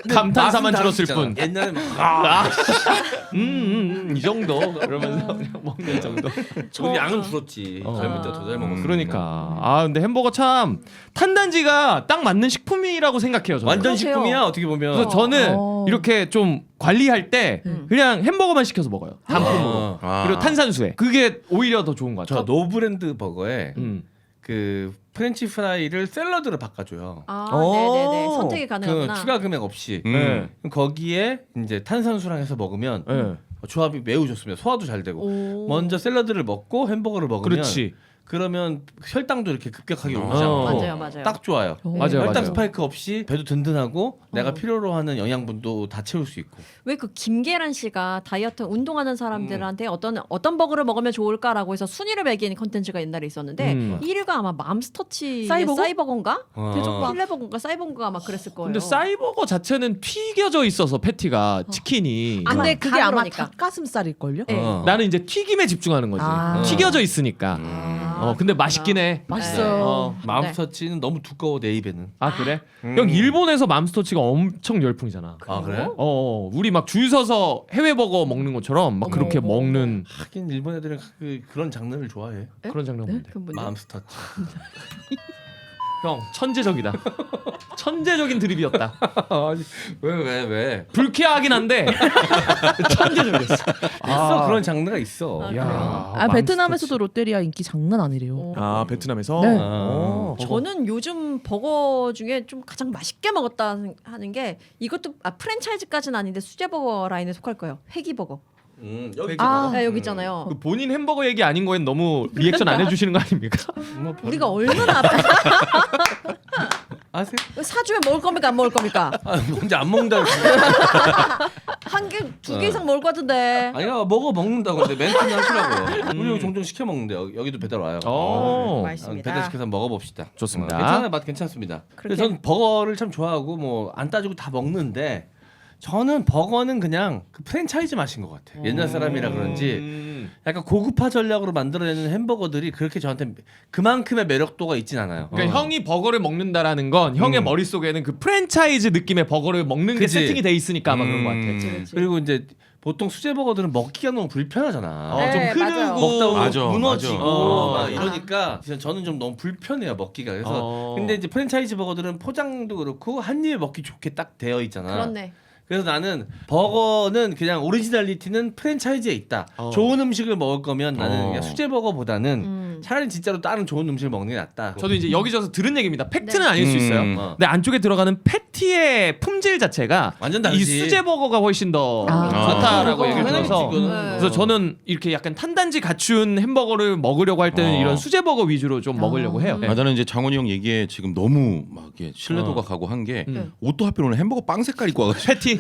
감탄사만 맛은 들었을 다르잖아. 뿐. 옛날에 막 이 정도 그러면서 그냥 먹는 정도. 우리 양은 줄었지. 젊을 때 더 잘 먹었어. 그러니까 아 근데 햄버거 참 탄단지가 딱 맞는 식품이라고 생각해요. 저는. 완전 그러세요. 식품이야 어떻게 보면. 그래서 저는 어. 이렇게 좀 관리할 때 그냥 햄버거만 시켜서 먹어요. 단품으로. 어. 그리고 탄산수에. 그게 오히려 더 좋은 것 저 같아요. 노브랜드 버거에 음. 그 프렌치 프라이를 샐러드로 바꿔줘요. 아, 오. 네네네. 선택이 그 가능하구나. 추가 금액 없이. 네. 그럼 거기에 이제 탄산수랑 해서 먹으면 네. 조합이 매우 좋습니다. 소화도 잘 되고. 오. 먼저 샐러드를 먹고 햄버거를 먹으면 그렇지. 그러면 혈당도 이렇게 급격하게 오르지 어. 않고 맞아요, 맞아요. 딱 좋아요. 맞아요, 혈당 맞아요. 스파이크 없이 배도 든든하고 내가 필요로 하는 영양분도 다 채울 수 있고. 왜 그 김계란 씨가 다이어트 운동하는 사람들한테 어떤 버거를 먹으면 좋을까라고 해서 순위를 매기는 컨텐츠가 옛날에 있었는데 1위가 아마 맘스터치 싸이버거? 싸이버거인가? 어. 필레버거인가 싸이버거가 아마 그랬을 거예요. 근데 싸이버거 자체는 튀겨져 있어서 패티가 치킨이. 아, 근데 그게 아마 가로니까. 닭가슴살일걸요? 네. 나는 이제 튀김에 집중하는 거지. 아. 튀겨져 있으니까. 근데 맛있긴 해. 맛있어요. 맘스터치는 너무 두꺼워 내 입에는. 아 그래? 형 일본에서 맘스터치가 엄청 열풍이잖아. 아 그래? 우리 막 줄 서서 해외 버거 먹는 것처럼 막 그렇게 먹는 하긴 일본 애들은 그런 장르를 좋아해. 그런 장면 뭔데? 그 뭔데? 맘스터치. 형 천재적이다. 천재적인 드립이었다. 왜? 불쾌하긴 한데 천재적이었어. 있어 그런 장르가 있어. 아, 야, 아 베트남에서도 롯데리아 인기 장난 아니래요. 아 베트남에서? 네. 저는 요즘 버거 중에 좀 가장 맛있게 먹었다 하는 게 이것도 프랜차이즈까지는 아닌데 수제버거 라인에 속할 거예요. 회기버거. 여기 아. 네, 여기 있잖아요. 그 본인 햄버거 얘기 아닌 거엔 너무 리액션 안 해주시는 거 아닙니까? 우리가 얼마나 아세요? 사주면 먹을 겁니까 안 먹을 겁니까? 아, 먼저 안 먹는다. 한 개, 두 개 이상 먹을 것 같은데. 아니야 먹는다 근데 멘트는 하시라고. 우리 종종 시켜 먹는데 여기도 배달 와요. 맛있습니다. 배달시켜서 먹어봅시다. 좋습니다. 괜찮아요, 맛 괜찮습니다. 그래서 저는 버거를 참 좋아하고 뭐 안 따지고 다 먹는데 저는 버거는 그냥 그 프랜차이즈 맛인 것 같아요. 옛날 사람이라 그런지 약간 고급화 전략으로 만들어내는 햄버거들이 그렇게 저한테 그만큼의 매력도가 있진 않아요. 그러니까 형이 버거를 먹는다라는 건 형의 머릿속에는 그 프랜차이즈 느낌의 버거를 먹는 게 그치. 세팅이 돼 있으니까 아마 그런 것 같아. 그렇지. 그리고 이제 보통 수제버거들은 먹기가 너무 불편하잖아. 네, 좀 맞아요. 흐르고 먹다 보면 맞아, 무너지고 맞아. 막 이러니까 진짜 저는 좀 너무 불편해요 먹기가. 그래서 근데 이제 프랜차이즈 버거들은 포장도 그렇고 한 입에 먹기 좋게 딱 되어 있잖아. 그렇네. 그래서 나는 버거는 그냥 오리지널리티는 프랜차이즈에 있다. 좋은 음식을 먹을 거면 나는 그냥 수제버거보다는 차라리 진짜로 다른 좋은 음식을 먹는 게 낫다. 저도 이제 여기저기서 들은 얘기입니다. 팩트는 네. 아닐 수 있어요. 근데 안쪽에 들어가는 패티의 품질 자체가 완전 이 다르지. 수제버거가 훨씬 더 아. 좋다라고 아, 얘기를 당연하지, 들어서 그거는. 네. 그래서 저는 이렇게 약간 탄단지 갖춘 햄버거를 먹으려고 할 때는 이런 수제버거 위주로 좀 먹으려고 해요. 아, 나는 이제 장원이 형 얘기에 지금 너무 막 이게 신뢰도가 가고 한 게 옷도 하필 오늘 햄버거 빵 색깔 입고 와가지고 패티.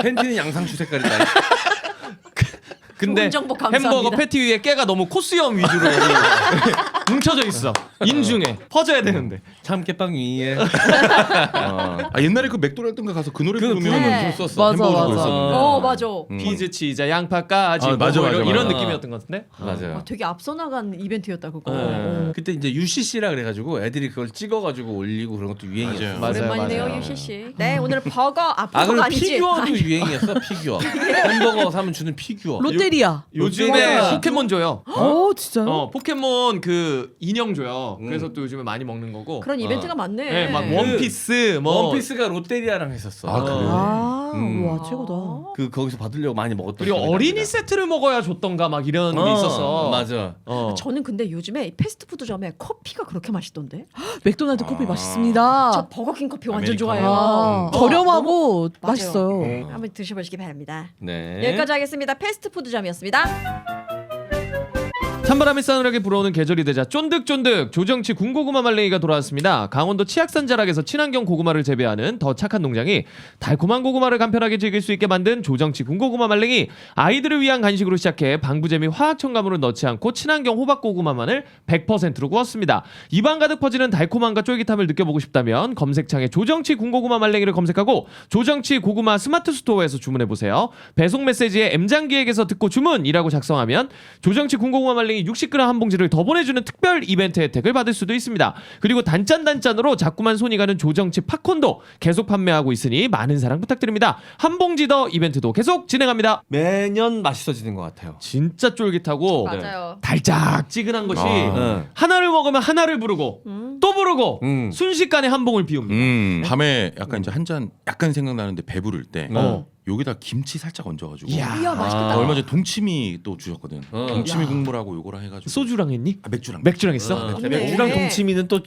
팬티는 양상추 색깔이다. 근데 좋은 정보 감사합니다. 햄버거 패티 위에 깨가 너무 코스염 위주로 여기 뭉쳐져 있어. 인중에 퍼져야 되는데. 참깨빵 위에 옛날에 그 맥도날드인가 가서 그 노래 그 부르면 네. 좀 썼어. 맞아, 햄버거 맞아. 있었는데. 맞아. 피즈 치자 양파까지 뭐 맞아, 맞아, 이런 맞아. 느낌이었던 것 같은데. 맞아요. 되게 앞서 나간 이벤트였다 그거. 네. 그때 이제 UCC라 그래가지고 애들이 그걸 찍어가지고 올리고 그런 것도 유행이었어. 맞아요. 오랜만이네요 맞아요. 유시 씨. 네 오늘 버거 아 버거가 그리고 아니지. 피규어도 유행이었어. 피규어. 햄버거 사면 주는 피규어. 롯데리아. 요즘에 맞아. 포켓몬 줘요. 진짜요? 포켓몬 그 인형 줘요. 그래서 또 요즘에 많이 먹는 거고. 그런 이벤트가 많네. 네, 막 원피스 뭐 원피스가 롯데리아랑 했었어. 아, 그래요? 와 최고다. 그 거기서 받으려고 많이 먹었던. 그리고 기억이 어린이 납니다. 세트를 먹어야 줬던가 막 이런 게 있었어. 맞아. 저는 근데 요즘에 패스트푸드점에 커피가 그렇게 맛있던데. 맥도날드 커피 맛있습니다. 저 버거킹 커피 완전 아메리카노. 좋아해요. 아, 저렴하고 맛있어요. 한번 드셔보시기 바랍니다. 네. 여기까지 하겠습니다. 패스트푸드점이었습니다. 찬바람이 싸늘하게 불어오는 계절이 되자 쫀득쫀득 조정치 군고구마 말랭이가 돌아왔습니다. 강원도 치악산 자락에서 친환경 고구마를 재배하는 더 착한 농장이 달콤한 고구마를 간편하게 즐길 수 있게 만든 조정치 군고구마 말랭이. 아이들을 위한 간식으로 시작해 방부제 및 화학 첨가물을 넣지 않고 친환경 호박 고구마만을 100%로 구웠습니다. 입안 가득 퍼지는 달콤함과 쫄깃함을 느껴보고 싶다면 검색창에 조정치 군고구마 말랭이를 검색하고 조정치 고구마 스마트 스토어에서 주문해보세요. 배송 메시지에 M장기에게서 듣고 주문이라고 작성하면 조정치 군고구마 말랭이 60g 한 봉지를 더 보내주는 특별 이벤트 혜택을 받을 수도 있습니다. 그리고 단짠단짠으로 자꾸만 손이 가는 조정치 팝콘도 계속 판매하고 있으니 많은 사랑 부탁드립니다. 한 봉지 더 이벤트도 계속 진행합니다. 매년 맛있어지는 것 같아요. 진짜 쫄깃하고 맞아요. 달짝지근한 것이 네. 하나를 먹으면 하나를 부르고 또 부르고 순식간에 한 봉을 비웁니다. 밤에 약간 이제 한 잔 약간 생각나는데 배부를 때 어. 여기다 김치 살짝 얹어가지고 이야 맛있겠다. 얼마 전에 동치미 또 주셨거든. 동치미 국물하고 요거랑 해가지고 소주랑 했니? 맥주랑. 맥주랑 했어? 좋네. 맥주랑 동치미는 또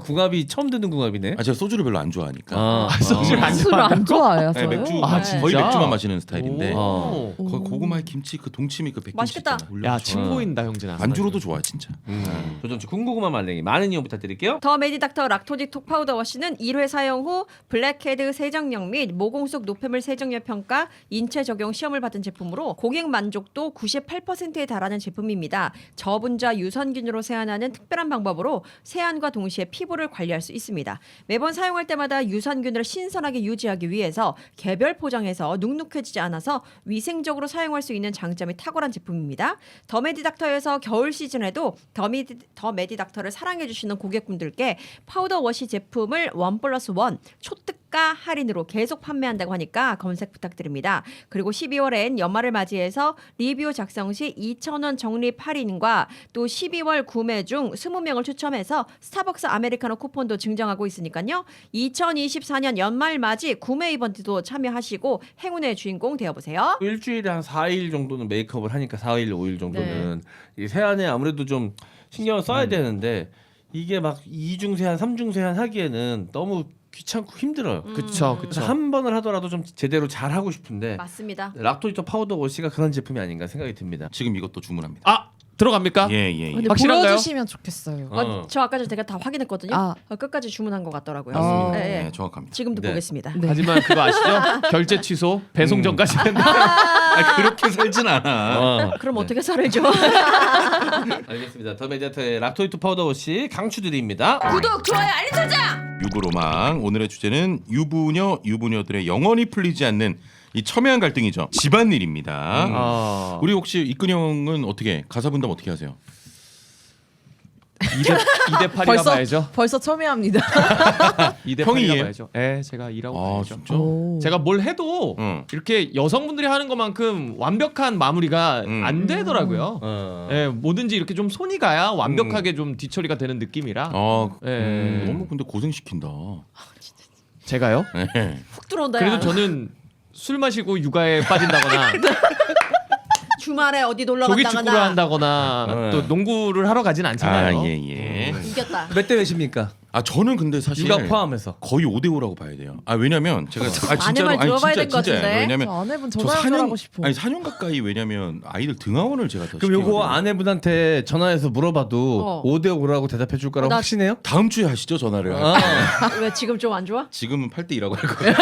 궁합이 처음 듣는 궁합이네. 제가 소주를 별로 안 좋아하니까. 소주를 안 술을 안 좋아해요. 네, 저요? 맥주 아, 진짜? 거의 맥주만 마시는 스타일인데 오. 거기 고구마에 김치 그 동치미 그 백김치 맛있겠다. 있잖아. 올려서 야, 좋아. 침 보인다, 형진아. 안주로도 좋아 진짜. 조정치 군고구마 말랭이 많은 이용 부탁드릴게요. 더 메디닥터 락토직 톡 파우더 워시는 1회 사용 후 블랙헤드 세정력 및 모공 속 노폐물 세정력 평가 인체 적용 시험을 받은 제품으로 고객 만족도 98%에 달하는 제품입니다. 저분자 유산균으로 세안하는 특별한 방법으로 세안과 동시에 피부를 관리할 수 있습니다. 매번 사용할 때마다 유산균을 신선하게 유지하기 위해서 개별 포장해서 눅눅해지지 않아서 위생적으로 사용할 수 있는 장점이 탁월한 제품입니다. 더 메디닥터에서 겨울 시즌에도 더 메디닥터를 사랑해주시는 고객분들께 파우더 워시 제품을 1+1 초특가 할인으로 계속 판매한다고 하니까 검색 부탁드립니다. 그리고 12월엔 연말을 맞이해서 리뷰 작성 시 2,000원 적립 할인과 또 12월 구매 중 20명을 추첨해서 스타벅스 아메리카노 쿠폰도 증정하고 있으니까요. 2024년 연말 맞이 구매 이벤트도 참여하시고 행운의 주인공 되어보세요. 일주일에 한 4일 정도는 메이크업을 하니까 4일, 5일 정도는 이 세안에 아무래도 좀 신경을 써야 되는데 이게 막 2중 세안, 3중 세안 하기에는 너무 귀찮고 힘들어요. 그쵸, 그래서 그쵸. 한 번을 하더라도 좀 제대로 잘 하고 싶은데 맞습니다. 락토이터 파우더 워시가 그런 제품이 아닌가 생각이 듭니다. 지금 이것도 주문합니다. 아, 들어갑니까? 예. 근데 확실한가요? 보여주시면 좋겠어요. 저 아까 전에 제가 다 확인했거든요. 아. 끝까지 주문한 것 같더라고요. 맞습니다. 예, 예. 네, 정확합니다. 지금도 네. 보겠습니다. 네. 하지만 그거 아시죠? 결제 취소, 배송 전까지 된다. 그렇게 살진 않아. 그럼 네. 어떻게 살을죠? 알겠습니다. 더 메디아터의 락토이트 파우더 워시 강추드립니다. 구독, 좋아요, 알림 설정! 유부로망 오늘의 주제는 유부녀들의 영원히 풀리지 않는 이 첨예한 갈등이죠. 집안일입니다. 우리 혹시 이끈 형은 어떻게 가사 분담 어떻게 하세요? 2대 8이라 봐야죠. 벌써 첨예합니다. 2대 형이 8이라 이해요? 봐야죠. 예, 제가 일하고 아 봐야죠. 진짜? 오. 제가 뭘 해도 응. 이렇게 여성분들이 하는 것만큼 완벽한 마무리가 안 되더라고요. 예, 뭐든지 이렇게 좀 손이 가야 완벽하게 좀 뒤처리가 되는 느낌이라. 예. 너무 근데 고생시킨다. 제가요? 네. 훅 들어온다. 그래도 야. 저는 술 마시고 육아에 빠진다거나 주말에 어디 놀러 조기 간다거나 축구를 한다거나 네. 또 농구를 하러 가진 않잖아요. 예. 이겼다. 몇 대 몇입니까? 아 저는 근데 사실 육아 포함해서. 거의 5대5라고 봐야 돼요. 아 왜냐면 제가 아내 말 들어봐야 될것 같은데? 왜냐면 저 아내분 저 전화 4년 연결하고 싶어. 아니 4년 가까이 왜냐면 아이들 등하원을 제가 더 그럼 요거 시키거든요. 아내분한테 전화해서 물어봐도 5대5라고 대답해 줄 거라고 나- 확신해요? 다음 주에 하시죠 전화를. 왜 지금 좀 안 좋아? 지금은 8대2라고 할 거예요.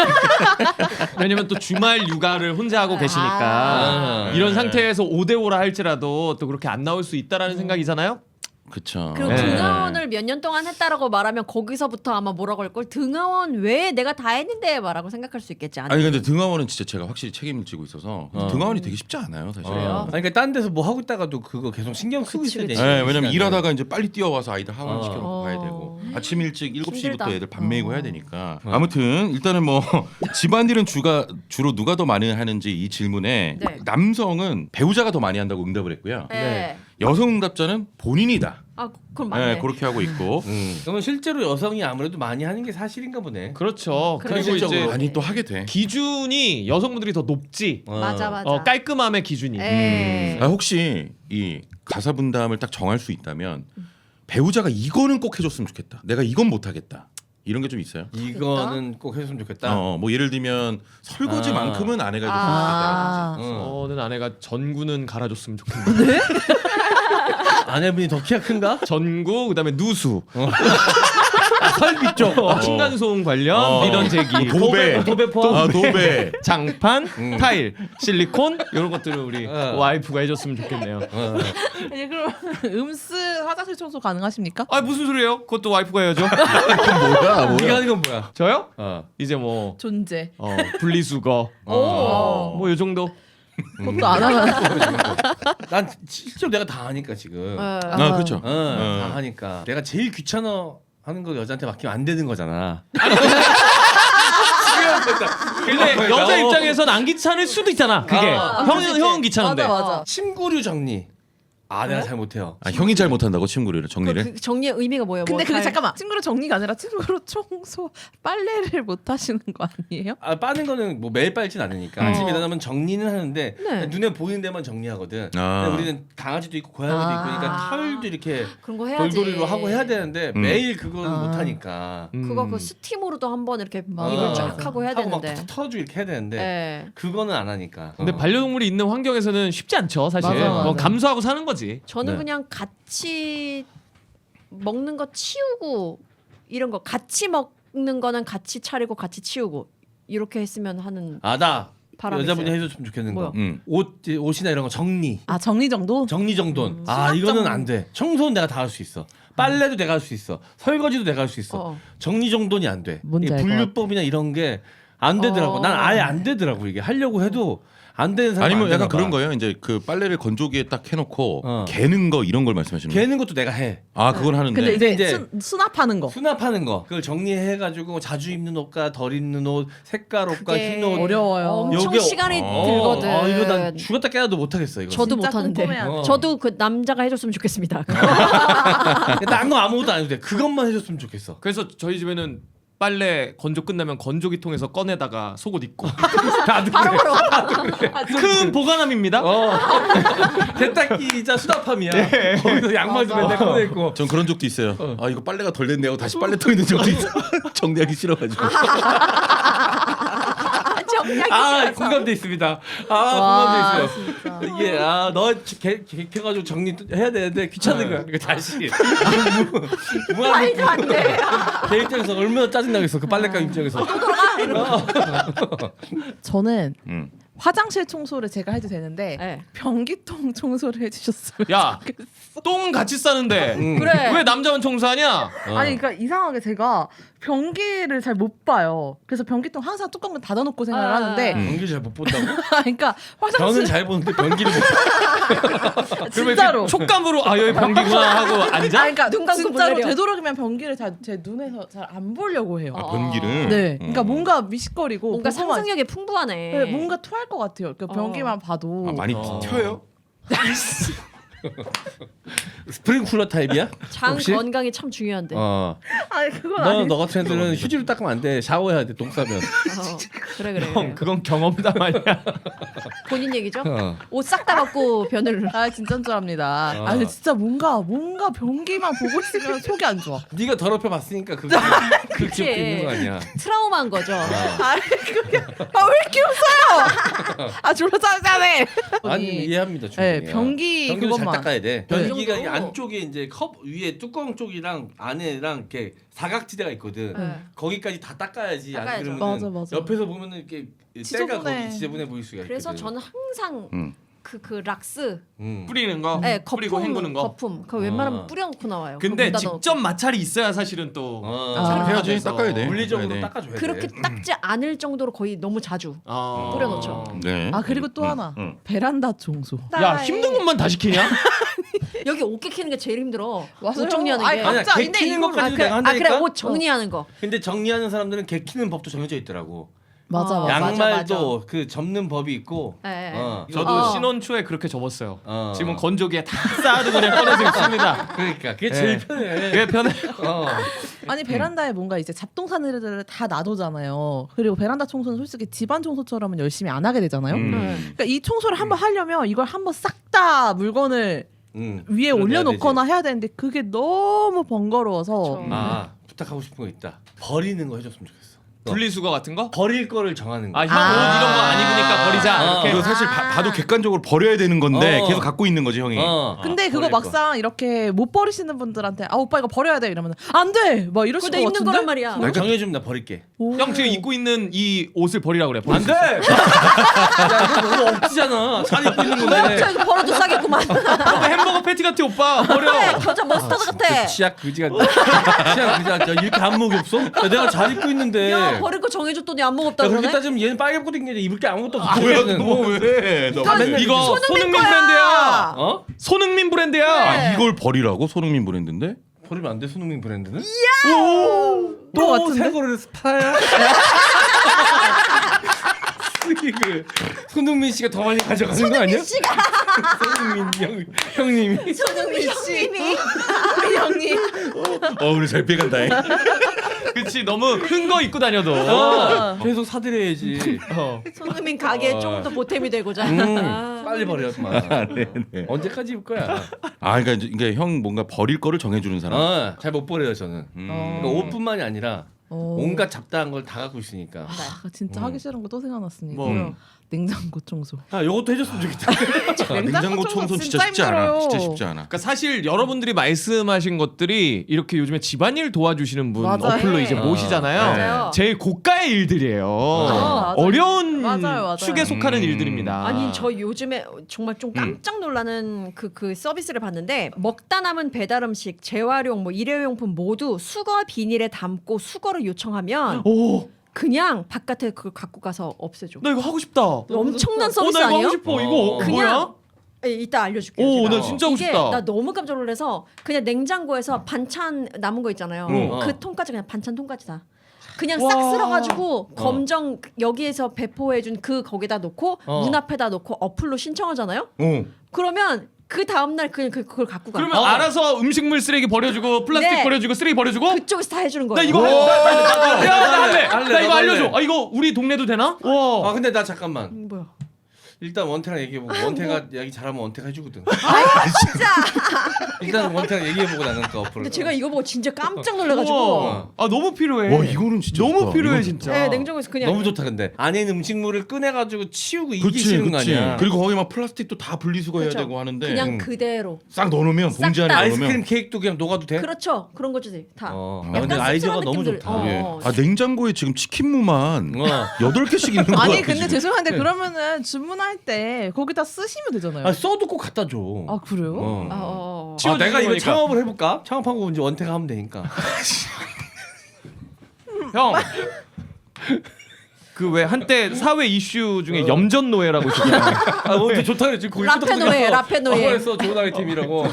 왜냐면 또 주말 육아를 혼자 하고 계시니까 아. 이런 상태에서 5대5라 할지라도 또 그렇게 안 나올 수 있다라는 생각이잖아요. 그렇죠. 그리고 네. 등하원을 몇 년 동안 했다라고 말하면 거기서부터 아마 뭐라고 할 걸. 등하원 왜 내가 다 했는데 말하고 생각할 수 있겠지. 아니 근데 등하원은 진짜 제가 확실히 책임을 지고 있어서 등하원이 되게 쉽지 않아요 사실. 그래요? 아니, 그러니까 딴 데서 뭐 하고 있다가도 그거 계속 신경 쓰고 그치, 있어야 그치. 돼. 네, 왜냐면 일하다가 이제 빨리 뛰어와서 아이들 하원 시켜놓고 어. 가야 되고 아침 일찍 7시부터 힘들다. 애들 밥 먹이고 해야 되니까 아무튼 일단은 뭐 집안일은 주로 누가 더 많이 하는지 이 질문에 네. 남성은 배우자가 더 많이 한다고 응답을 했고요. 네. 여성 응답자는 본인이다. 아 그럼 맞네. 네, 그렇게 하고 있고 그러면 실제로 여성이 아무래도 많이 하는 게 사실인가 보네. 그렇죠. 그리고 현실적으로. 이제 많이 또 하게 돼. 기준이 여성분들이 더 높지. 맞아 맞아. 깔끔함의 기준이. 에. 아, 혹시 이 가사 분담을 딱 정할 수 있다면 배우자가 이거는 꼭 해줬으면 좋겠다. 내가 이건 못하겠다. 이런 게 좀 있어요. 이거는 꼭 해줬으면 좋겠다. 뭐 예를 들면 설거지만큼은 아내가 해줬으면 좋겠다. 저는 아내가 전구는 갈아줬으면 좋겠는데. 아내분이 더 키가 큰가? 전구 그다음에 누수. 설비 쪽. 층간 소음 관련 미던 제기. 도배 포함. 아, 도배. 장판, 타일, 실리콘 이런 것들을 우리 어. 와이프가 해줬으면 좋겠네요. 아니 그럼 음스 화장실 청소 가능하십니까? 아 무슨 소리예요? 그것도 와이프가 해야죠. 뭐야? 네가 하는 건 뭐야? 저요? 어. 이제 뭐 존재. 분리수거 뭐 요 정도. 그것도 안 하면 난 실제로 내가 다 하니까 지금. 어. 아, 그렇죠. 다 하니까. 내가 제일 귀찮아 하는 거 여자한테 맡기면 안 되는 거잖아. 근데 여자 입장에선 안 귀찮을 수도 있잖아. 그게 아, 형은 귀찮은데. 맞아 맞아. 침구류 정리. 아 내가 잘 못해요. 아, 형이 잘 못한다고 친구를 정리를. 그 정리의 의미가 뭐예요? 근데 뭐 그게 잘- 잠깐만 친구로 정리가 아니라 친구로 청소 빨래를 못 하시는 거 아니에요? 아 빠는 거는 뭐 매일 빨진 않으니까 아침에 일어나면 정리는 하는데 네. 눈에 보이는 데만 정리하거든. 아. 근데 우리는 강아지도 있고 고양이도 있고 그러니까 아. 털도 이렇게 그런 거 해야지. 돌돌이로 하고 해야 되는데 매일 그거는 아. 못 하니까. 그거 그 스팀으로도 한번 이렇게 맞아. 입을 쫙 하고 해야 하고 막 되는데. 탁탁 털어주고 이렇게 해야 되는데 예. 그거는 안 하니까. 근데 반려동물이 있는 환경에서는 쉽지 않죠, 사실. 맞아, 맞아. 뭐 감수하고 사는 거지. 저는 네. 그냥 같이 먹는 거 치우고 이런 거 같이 먹는 거는 같이 차리고 같이 치우고 이렇게 했으면 하는 아나 바람이 여자분이 있어요. 해줬으면 좋겠는 뭐요? 거. 옷이나 이런 거 정리. 아 정리 정도? 정리정돈. 아 이거는 안 돼. 청소는 내가 다 할 수 있어. 빨래도 내가 할 수 있어. 설거지도 내가 할 수 있어. 어. 정리정돈이 안 돼. 뭔지 이 알것 분류법이나 이런 게 안 되더라고. 난 아예 안 되더라고 이게 하려고 해도 안 되는 사람. 아니면 약간 그런 거예요. 이제 그 빨래를 건조기에 딱 해놓고 개는 거 이런 걸 말씀하시는 거예요? 개는 것도 내가 해. 아, 그건 하는데. 근데 근데 이제 이제 수납하는 거. 수납하는 거. 그걸 정리해가지고 자주 입는 옷과 덜 입는 옷, 색깔 옷과 그게 흰 옷. 어려워요. 엄청 요게- 시간이 어. 들거든. 아 이거 난 죽었다 깨어도 못 하겠어 이거. 저도 진짜 못하는데. 꼼꼼해야 돼. 저도 그 남자가 해줬으면 좋겠습니다. 딴거 아무것도 안 해도 돼. 그것만 해줬으면 좋겠어. 그래서 저희 집에는 빨래 건조 끝나면 건조기 통에서 꺼내다가 속옷 입고 다들 그래. 큰 보관함입니다. 세탁기자 수납함이야. 거기서 양말 좀 맨날 꺼내고. 전 그런 적도 있어요. 아, 이거 빨래가 덜 됐네 하고 다시 빨래통 있는 적도 있어. 정리하기 싫어가지고. 정리하기 아 싫어서. 공감돼 있습니다. 아 와, 공감돼 있어요. 이게 아너 개켜가지고 정리해야 되는데 귀찮은 거야. 이거 다시. 말도 안 돼. 걔 입장에서 얼마나 짜증나겠어. 그 빨래감 입장에서. 저는 음. 화장실 청소를 제가 해도 되는데 네. 변기통 청소를 해주셨으면 야, 좋겠어. 똥 같이 싸는데 그래. 왜 남자만 청소하냐? 아니 그러니까 이상하게 제가 변기를 잘 못 봐요. 그래서 변기통 항상 뚜껑을 닫아놓고 생활을 아. 하는데 변기 잘 못 본다고? 그러니까 화장실 저는 잘 보는데 변기를 못 봐. 그러면 진짜로. 이렇게 촉감으로 아 여기 변기구나 하고 앉아? 아니, 그러니까 눈 감고 진짜로 보내려. 되도록이면 변기를 제 눈에서 잘 안 보려고 해요. 아, 변기를. 네, 그러니까 뭔가 미식거리고 뭔가 보고만 상상력이 풍부하네. 네, 뭔가 토할 것 같아요. 그 변기만 봐도. 아, 많이 튀어요? 스프링 쿨러 타입이야? 장 혹시? 건강이 참 중요한데. 아니 그건 너 아니. 너 같은 애들은 휴지로 닦으면 안 돼. 샤워해야 돼. 똥 싸면. 그래. 형 그건 경험담 아니야. 본인 얘기죠? 어. 옷 싹 다 벗고 변을. 아 진짜인 줄 압니다. 아 근데 진짜 뭔가 변기만 보고 있으면 속이 안 좋아. 네가 더럽혀 봤으니까 그 기억도 있는 거 아니야. 트라우마인 거죠. 아 그게 왜 이렇게 웃어요? 아 졸라 짜증나네. 아니 이해합니다. 충분히. 네, 변기 변기도 잘 그것만. 닦아야 돼. 그 변기가 이 정도로. 안쪽에 이제 컵 위에 뚜껑 쪽이랑 안에랑 이렇게 사각지대가 있거든. 네. 거기까지 다 닦아야지. 안 닦아야죠. 그러면 맞아. 옆에서 보면은 이렇게 때가 지저분해. 거기 지저분해 보일 수가 있거든. 그래서 저는 항상 그 락스, 뿌리는 거, 네, 뿌리고 헹구는 거. 거품, 그거 웬만하면 뿌려놓고 나와요. 근데 그거 직접 묻어놓고. 마찰이 있어야 사실은 또 아. 해야지 그래서 닦아야 돼. 물리적으로 네. 닦아줘야 그렇게 돼. 닦지 않을 정도로 거의 너무 자주 뿌려놓죠. 네. 아 그리고 또 하나 베란다 청소. 야 힘든 것만 다 시키냐? 여기 옷 개키는 게 제일 힘들어. 맞아요. 옷 정리하는 아니, 게. 아니야, 각자 개키는 근데 것까지도 그래, 내가 한다니까. 그래 옷 정리하는 거. 근데 정리하는 사람들은 개키는 법도 정해져 있더라고. 맞아 어. 맞아. 양말도 그 접는 법이 있고. 네. 저도 저도 신혼 초에 그렇게 접었어요. 어. 지금은 건조기에 다 쌓아도 그냥 꺼내서 입습니다. 그러니까 그게 제일 편해. 그게 편해. 어. 아니 베란다에 뭔가 이제 잡동사니들을 다 놔두잖아요. 그리고 베란다 청소는 솔직히 집안 청소처럼은 열심히 안 하게 되잖아요. 네. 그러니까 이 청소를 한번 하려면 이걸 한번 싹 다 물건을 위에 그래야 올려놓거나 되지. 해야 되는데 그게 너무 번거로워서 그쵸. 아 부탁하고 싶은 거 있다. 버리는 거 해줬으면 좋겠어. 분리수거 같은 거? 버릴 거를 정하는 거. 아, 형 옷 이런 거 안 입으니까 버리자. 아. 이렇게. 이거 사실 봐도 객관적으로 버려야 되는 건데 어. 계속 갖고 있는 거지 형이. 근데 그거 버릴 거. 막상 이렇게 못 버리시는 분들한테 아 오빠 이거 버려야 돼 이러면 안 돼! 막 이러실 그거 내 것 입는 같은데? 거란 말이야. 뭐 정해주면 나 버릴게. 오. 형 지금 입고 있는 이 옷을 버리라고 그래. 버릴 안 수 돼. 있어. 야, 이거 너무 억지잖아. 잘 입고 있는 건데. 저 이거 버려도 싸겠구만. 형 햄버거 패티 같아 오빠. 버려. 겨자 머스타드 같아. 치약 그지가. 치약 그지가. 야, 이렇게 안목이 없어? 야, 내가 잘 입고 있는데. 야 버릴 거 정해줬더니 안 먹었다 야, 그렇게 그러네. 따지면 얘는 빨개 입고 댕기는데 입을 게 아무것도 없어. 뭐야 너 왜? 너 이거 맨날 이거 손흥민 손흥민 거야. 브랜드야. 어? 손흥민 브랜드야. 아, 이걸 버리라고 손흥민 브랜드인데? 버리면 안 돼, 손흥민 브랜드는? 또 같은데? 새 거를 팔아야? 수익을 손흥민 씨가 더 많이 가져가는 거 아니야? 씨가 손흥민 형님이. 손흥민 형님이 우리 형님 우리 잘 빼간다. 그렇지 너무 큰 거 입고 다녀도. 계속 사드려야지. 손흥민 가게에 좀 더 보탬이 되고자. 빨리 버려, 마. 언제까지 입을 거야? 아 그러니까 형 뭔가 버릴 거를 정해주는 사람. 잘 못 버려요 저는. 그러니까 옷뿐만이 아니라 온갖 잡다한 걸 다 갖고 있으니까. 아, 진짜 하기 싫은 거 또 생각났으니까 뭐? 냉장고 청소. 아, 요것도 해줬으면 좋겠다. 냉장고 청소 진짜 쉽지 않아. 힘들어요. 진짜 쉽지 않아. 그러니까 사실 여러분들이 말씀하신 것들이 이렇게 요즘에 집안일 도와주시는 분 맞아요. 어플로 이제 네. 모시잖아요. 맞아요. 제일 고가의 일들이에요. 맞아요. 어려운 맞아요. 축에 속하는 일들입니다. 아니 저 요즘에 정말 좀 깜짝 놀라는 그 서비스를 봤는데 먹다 남은 배달 음식, 재활용, 뭐 일회용품 모두 수거 비닐에 담고 수거를 요청하면 오, 그냥 바깥에 그걸 갖고 가서 없애줘. 나 이거 하고 싶다. 엄청난 서비스 나 이거 아니에요? 하고 싶어. 이거 그냥 뭐야? 이따 알려줄게요. 오, 제가. 나 진짜 하고 이게 싶다. 나 너무 깜짝 놀라서 그냥 냉장고에서 반찬 남은 거 있잖아요. 그 통까지 그냥 반찬 통까지 다. 그냥 싹 와. 쓸어가지고 검정 여기에서 배포해준 그 거기다 놓고 문 앞에다 놓고 어플로 신청하잖아요. 그러면 그 다음날 그냥 그걸 갖고 가. 그러면 알아서 음식물 쓰레기 버려주고 플라스틱 네. 버려주고 쓰레기 버려주고. 그쪽에서 다 해주는 나 거예요. 이거 할래. 나 할래. 할래, 나 이거 나도 알려줘. 할래. 아 이거 우리 동네도 되나? 와. 아 근데 나 잠깐만. 뭐야? 일단 원태랑 얘기해보고 원태가 얘기 잘하면 원태가 해주거든. 진짜. 일단 원태랑 얘기해보고 나는 그 어플을. 근데 제가 이거 보고 진짜 깜짝 놀라가지고. 우와. 아 너무 필요해. 와 이거는 진짜 너무 좋다. 필요해 이건 진짜. 네, 냉장고에서 그냥. 너무 좋다 근데 안에 있는 음식물을 꺼내가지고 치우고 이게 그치 싫은 거 그치. 아니야. 그리고 거기 막 플라스틱도 다 분리수거해야 그렇죠. 되고 하는데 그냥 그대로. 싹 넣어놓으면 싹 봉지 안에 다. 아이스크림 넣으면. 케이크도 그냥 녹아도 돼? 그렇죠. 그런 거지 다. 아, 약간 근데 아이디어가 씁쓸한 너무 느낌들. 좋다. 예. 어. 아 냉장고에 지금 치킨무만 8개씩 있는 거 아니 같아, 근데 지금. 죄송한데 네. 그러면은 주문할 때 거기다 쓰시면 되잖아요. 아 써도 꼭 갖다 줘. 아 그래요? 어. 어. 아, 내가 이거 거니까. 창업을 해볼까? 창업하고 이제 원태가 하면 되니까. 형. 그 왜 한때 사회 이슈 중에 염전 노예라고 있었잖아요. 아 원태 좋다 그랬지. 거기 라페노예, 라페노예. 그래서 좋은 아이템이라고.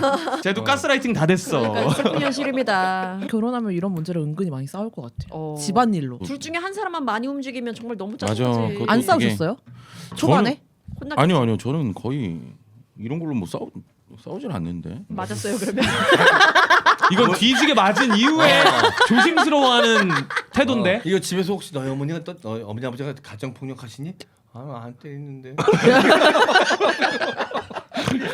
쟤도 가스라이팅 다 됐어. 그러니까 슬픈 현실입니다. 결혼하면 이런 문제를 은근히 많이 싸울 것 같아. 어. 집안일로. 둘 중에 한 사람만 많이 움직이면 정말 너무 맞아. 짜증나지. 그것도 안 되게- 싸우셨어요? 초반에? 혼나. 아니요 저는 거의 이런 걸로 뭐 싸우진 않는데. 맞았어요 그러면. 이건 뒤지게 맞은 이후에 조심스러워하는 태도인데. 이거 집에서 혹시 너희 어머니가 너희 어머니 아버지가 가정 폭력하시니? 안 때리는데.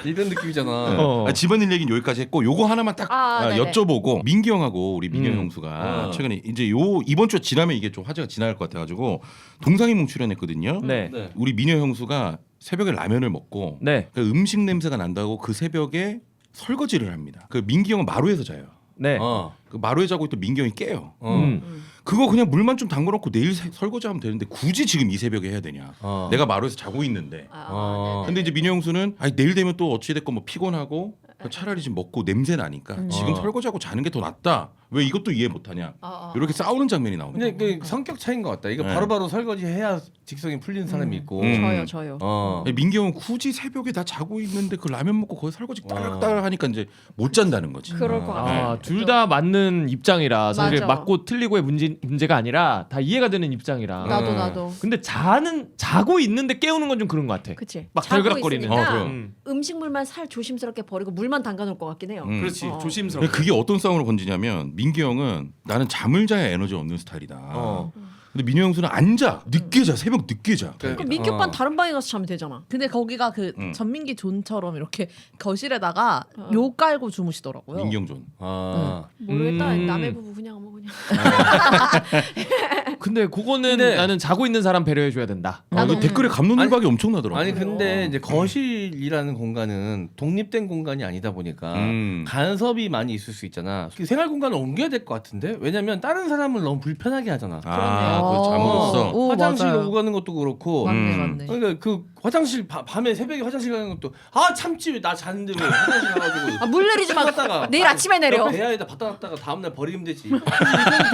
이런 느낌이잖아. 집안일 얘기는 여기까지 했고 요거 하나만 딱 네네. 여쭤보고 민기 형하고 우리 민현 형수가 최근에 이제 이번 주 지나면 이게 좀 화제가 지날 것 같아가지고 동상이몽 출연했거든요. 네. 네. 우리 민현 형수가 새벽에 라면을 먹고 네. 그 음식 냄새가 난다고 그 새벽에 설거지를 합니다. 그 민기 형은 마루에서 자요. 네. 그 마루에 자고 있던 민기 형이 깨요. 음. 그거 그냥 물만 좀 담궈놓고 내일 설거지하면 되는데 굳이 지금 이 새벽에 해야 되냐? 내가 마루에서 자고 있는데. 근데 이제 민현 형수는 아니 내일 되면 또 어찌 됐건 뭐 피곤하고 차라리 지금 먹고 냄새 나니까 지금 설거지하고 자는 게 더 낫다. 왜 이것도 이해 못하냐? 이렇게 싸우는 장면이 나옵니다. 근데 그 성격 차이인 것 같다. 이거 네. 바로바로 설거지 해야 직성이 풀리는 사람이 있고. 저요. 아니, 민기 형은 굳이 새벽에 나 자고 있는데 그 라면 먹고 거기 설거지 따락따락 하니까 이제 못 잔다는 거지. 그럴 것 같아요. 둘 다 맞는 입장이라 사실 맞아. 맞고 틀리고의 문제가 아니라 다 이해가 되는 입장이라. 나도. 근데 자고 있는데 깨우는 건 좀 그런 것 같아. 그치. 막 자고 덜그락거리는. 있으니까 그럼. 음식물만 살 조심스럽게 버리고 물만 담가놓을 것 같긴 해요. 그렇지. 어. 조심스럽게. 그게 어떤 싸움으로 번지냐면 민기 형은 나는 잠을 자야 에너지 없는 스타일이다. 근데 민호 형수는 안 자. 늦게 자. 새벽 늦게 자. 그럼 민기 오빠는 다른 방에 가서 자면 되잖아. 근데 거기가 그 전민기 존처럼 이렇게 거실에다가 요 깔고 주무시더라고요. 민기 형 존. 모르겠다. 남의 부부 그냥 뭐 그냥. 근데 그거는 근데- 나는 자고 있는 사람 배려해줘야 된다. 이거 댓글에 감론을박이 엄청나더라고. 아니 근데 이제 거실이라는 공간은 독립된 공간이 아니다 보니까 간섭이 많이 있을 수 있잖아. 생활 공간을 옮겨야 될 것 같은데 왜냐면 다른 사람을 너무 불편하게 하잖아. 그 잠으로써. 오, 화장실 맞아요. 오고 가는 것도 그렇고. 맞네. 그러니까 그 화장실 밤에 새벽에 화장실 가는 것도 참지 왜 나 잤는데 왜 화장실 가가지고 물 내리지 마. 놨다가 내일 아침에 내려. 배아에다 받다 놨다가 다음날 버리면 되지. 이건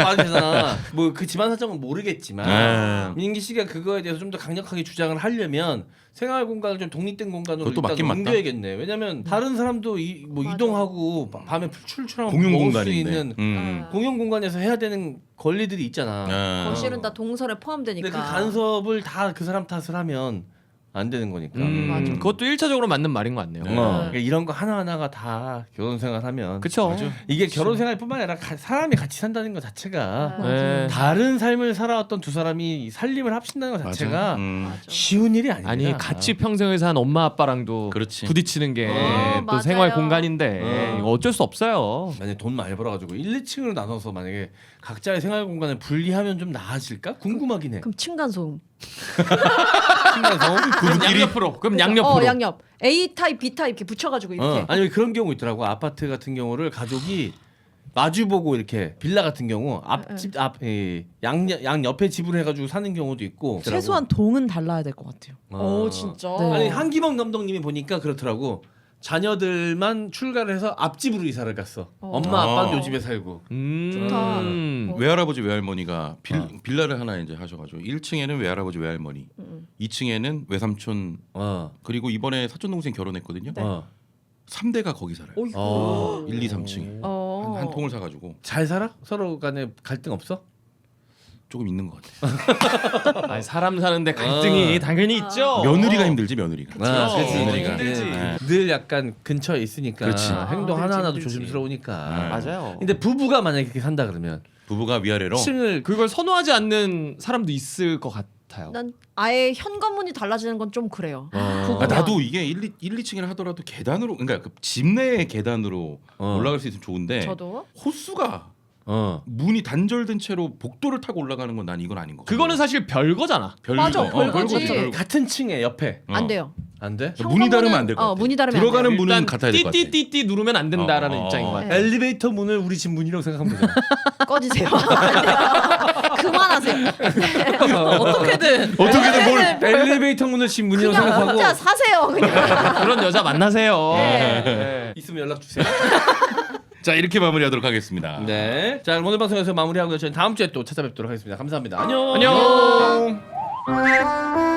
안 되잖아. 뭐 그 집안 사정은 모르겠지만 민기 씨가 그거에 대해서 좀 더 강력하게 주장을 하려면 생활 공간을 좀 독립된 공간으로 그것도 일단 맞긴 맞다. 옮겨야겠네. 왜냐면 다른 사람도 맞아. 이동하고 밤에 출출하면 공용 먹을 수 공간인데. 있는 공용 공간에서 해야 되는 권리들이 있잖아. 거실은 다 동선에 포함되니까. 근데 그 간섭을 다 그 사람 탓을 하면 안 되는 거니까. 맞아. 그것도 1차적으로 맞는 말인 것 같네요. 그러니까 이런 거 하나하나가 다 결혼 생활하면 그쵸. 이게 결혼 생활뿐만 아니라 사람이 같이 산다는 것 자체가 네. 다른 삶을 살아왔던 두 사람이 살림을 합친다는 것 자체가 쉬운 일이 아닙니다. 아니 같이 평생을 산 엄마 아빠랑도 그렇지. 부딪히는 게 또 맞아요. 생활 공간인데 이거 어쩔 수 없어요. 만약에 돈 많이 벌어가지고 1, 2층으로 나눠서 만약에 각자의 생활 공간을 분리하면 좀 나아질까? 궁금하긴 해. 그럼 층간소음. 그럼 양옆으로. 그럼 양옆으로. 양옆. A 타입, B 타입 이렇게 붙여가지고 이렇게. 아니 그런 경우 있더라고. 아파트 같은 경우를 가족이 마주보고 이렇게 빌라 같은 경우 앞집 양 옆에 집으로 해가지고 사는 경우도 있고. 최소한 동은 달라야 될 것 같아요. 오 진짜. 네. 아니 한기범 감독님이 보니까 그렇더라고. 자녀들만 출가를 해서 앞집으로 이사를 갔어. 엄마 아빠는 요 집에 살고. 좋다. 외할아버지 외할머니가 빌라를 하나 이제 하셔가지고 1층에는 외할아버지 외할머니, 2층에는 외삼촌 그리고 이번에 사촌 동생 결혼했거든요. 3대가 거기 살아요. 1, 2, 3층에 한 통을 사가지고 잘 살아? 서로 간에 갈등 없어? 조금 있는 것 같아요. 아니, 사람 사는데 갈등이 당연히 있죠. 며느리가 힘들지 며느리가. 그렇지. 며느리가 힘들지. 늘 약간 근처에 있으니까 그렇지. 행동 그렇지, 하나하나도 그렇지. 조심스러우니까. 맞아요. 근데 부부가 만약에 그렇게 산다 그러면 부부가 위아래로 층을 그걸 선호하지 않는 사람도 있을 것 같아요. 난 아예 현관문이 달라지는 건 좀 그래요. 나도 이게 1, 2층이라 하더라도 계단으로 그러니까 그 집 내의 계단으로 올라갈 수 있으면 좋은데 저도. 호수가 문이 단절된 채로 복도를 타고 올라가는 건 난 이건 아닌 거. 그거는 사실 별거잖아. 맞아, 별거지. 같은 층에 옆에 안 돼요. 안 돼? 문이 다르면 안 될 것 같아. 문이 다르면 안 들어가는 돼요. 문은 일단 같아야 될 것 같아. 띠띠띠띠 누르면 안 된다라는 입장인 것 같아요. 엘리베이터 문을 우리 집 문이라고 생각하면 되잖아. 꺼지세요. 그만하세요. 어떻게든 어떻게든 뭘 엘리베이터 문을 집 문이라고 그냥 생각하고 혼자 사세요. 그냥. 그런 여자 만나세요. 네. 있으면 연락 주세요. 자 이렇게 마무리하도록 하겠습니다. 네. 자, 오늘 방송에서 마무리하고요. 저희 다음 주에 또 찾아뵙도록 하겠습니다. 감사합니다. 안녕. 안녕. 안녕.